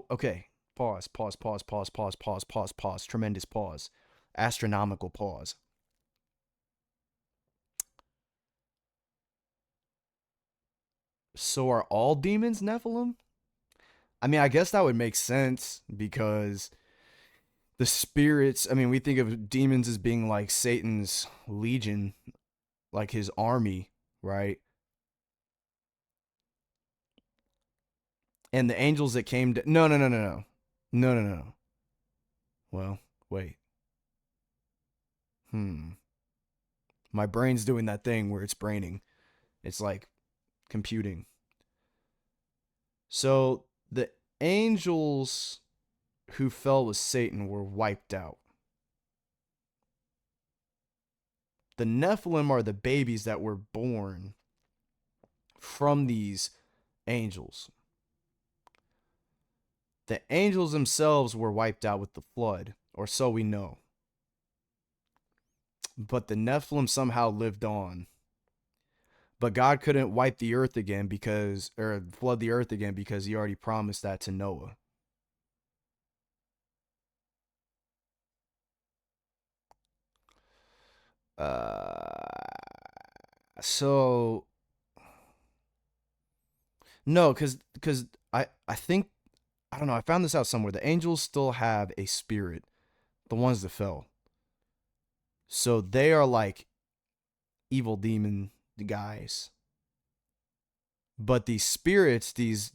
Speaker 1: okay. Pause. Tremendous pause. Astronomical pause. So are all demons Nephilim? I mean, I guess that would make sense because the spirits, I mean, we think of demons as being like Satan's legion, like his army, right? And the angels that came to... No. Well, wait. My brain's doing that thing where it's braining. It's like computing. So the angels who fell with Satan were wiped out. The Nephilim are the babies that were born from these angels. The angels themselves were wiped out with the flood, or so we know. But the Nephilim somehow lived on. But God couldn't wipe the earth again flood the earth again because he already promised that to Noah. So no, because I think, I don't know, I found this out somewhere. The angels still have a spirit, the ones that fell. So they are like evil demon guys. But these spirits, these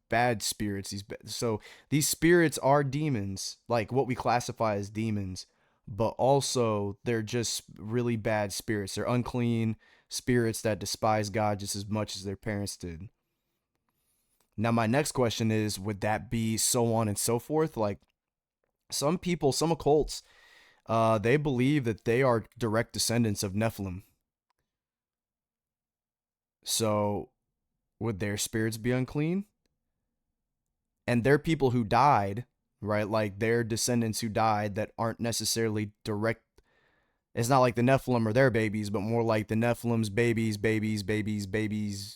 Speaker 1: bad spirits, so these spirits are demons, like what we classify as demons, but also they're just really bad spirits. They're unclean spirits that despise God just as much as their parents did. Now, my next question is, would that be so on and so forth? Like, some people, some occults, they believe that they are direct descendants of Nephilim. So, would their spirits be unclean? And they're people who died, right? Like, they're descendants who died that aren't necessarily direct. It's not like the Nephilim are their babies, but more like the Nephilim's babies,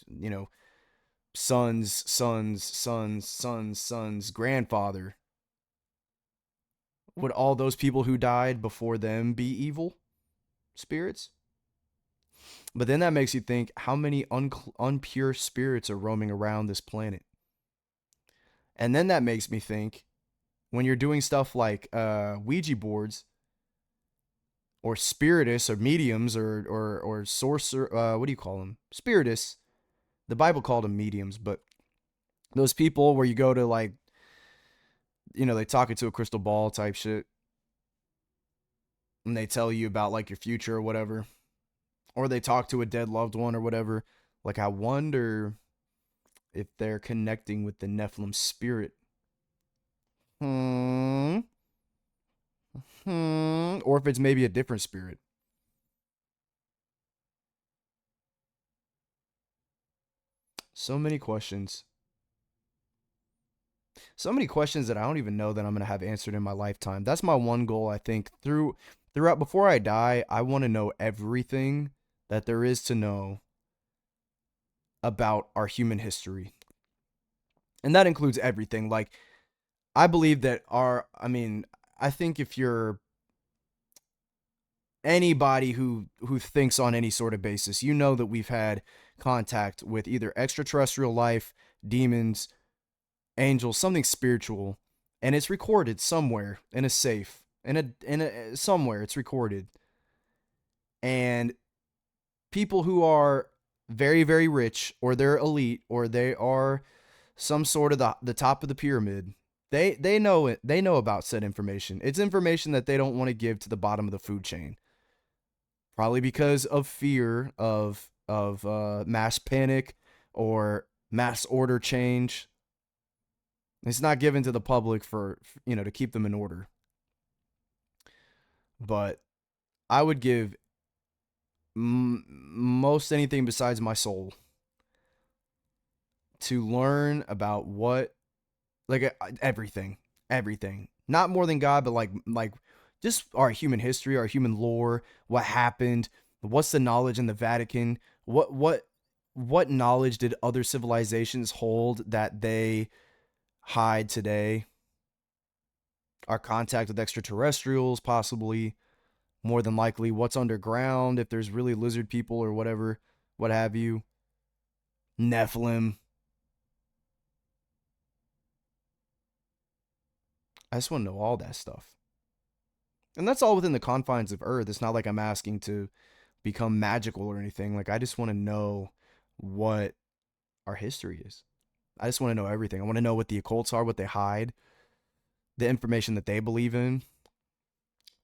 Speaker 1: you know, son's grandfather. Would all those people who died before them be evil spirits? But then that makes you think, how many unpure spirits are roaming around this planet? And then that makes me think, when you're doing stuff like Ouija boards, or spiritists, or mediums, or sorcerer, what do you call them? Spiritists. The Bible called them mediums, but those people where you go to, like, you know, they talk into a crystal ball type shit. and they tell you about like your future or whatever, or they talk to a dead loved one or whatever. Like, I wonder if they're connecting with the Nephilim spirit. Or if it's maybe a different spirit. So many questions. So many questions that I don't even know that I'm going to have answered in my lifetime. That's my one goal, I think. Throughout, before I die, I want to know everything that there is to know about our human history. And that includes everything. Like, I believe that I think if you're anybody who thinks on any sort of basis, you know that we've had contact with either extraterrestrial life, demons, angels, something spiritual, and it's recorded somewhere in a safe, somewhere it's recorded. And people who are very, very rich, or they're elite, or they are some sort of the top of the pyramid, they know it. They know about said information. It's information that they don't want to give to the bottom of the food chain. Probably because of fear of mass panic or mass order change. It's not given to the public for, to keep them in order. But I would give most anything besides my soul to learn about everything. Not more than God, but like just our human history, our human lore, what happened, what's the knowledge in the Vatican, what knowledge did other civilizations hold that they hide today? Our contact with extraterrestrials, possibly, more than likely, what's underground, if there's really lizard people or whatever, what have you. Nephilim. I just want to know all that stuff. And that's all within the confines of Earth. It's not like I'm asking to become magical or anything. Like, I just want to know what our history is. I just want to know everything. I want to know what the occults are, what they hide, the information that they believe in.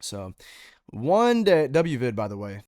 Speaker 1: So, one day, WVid, by the way,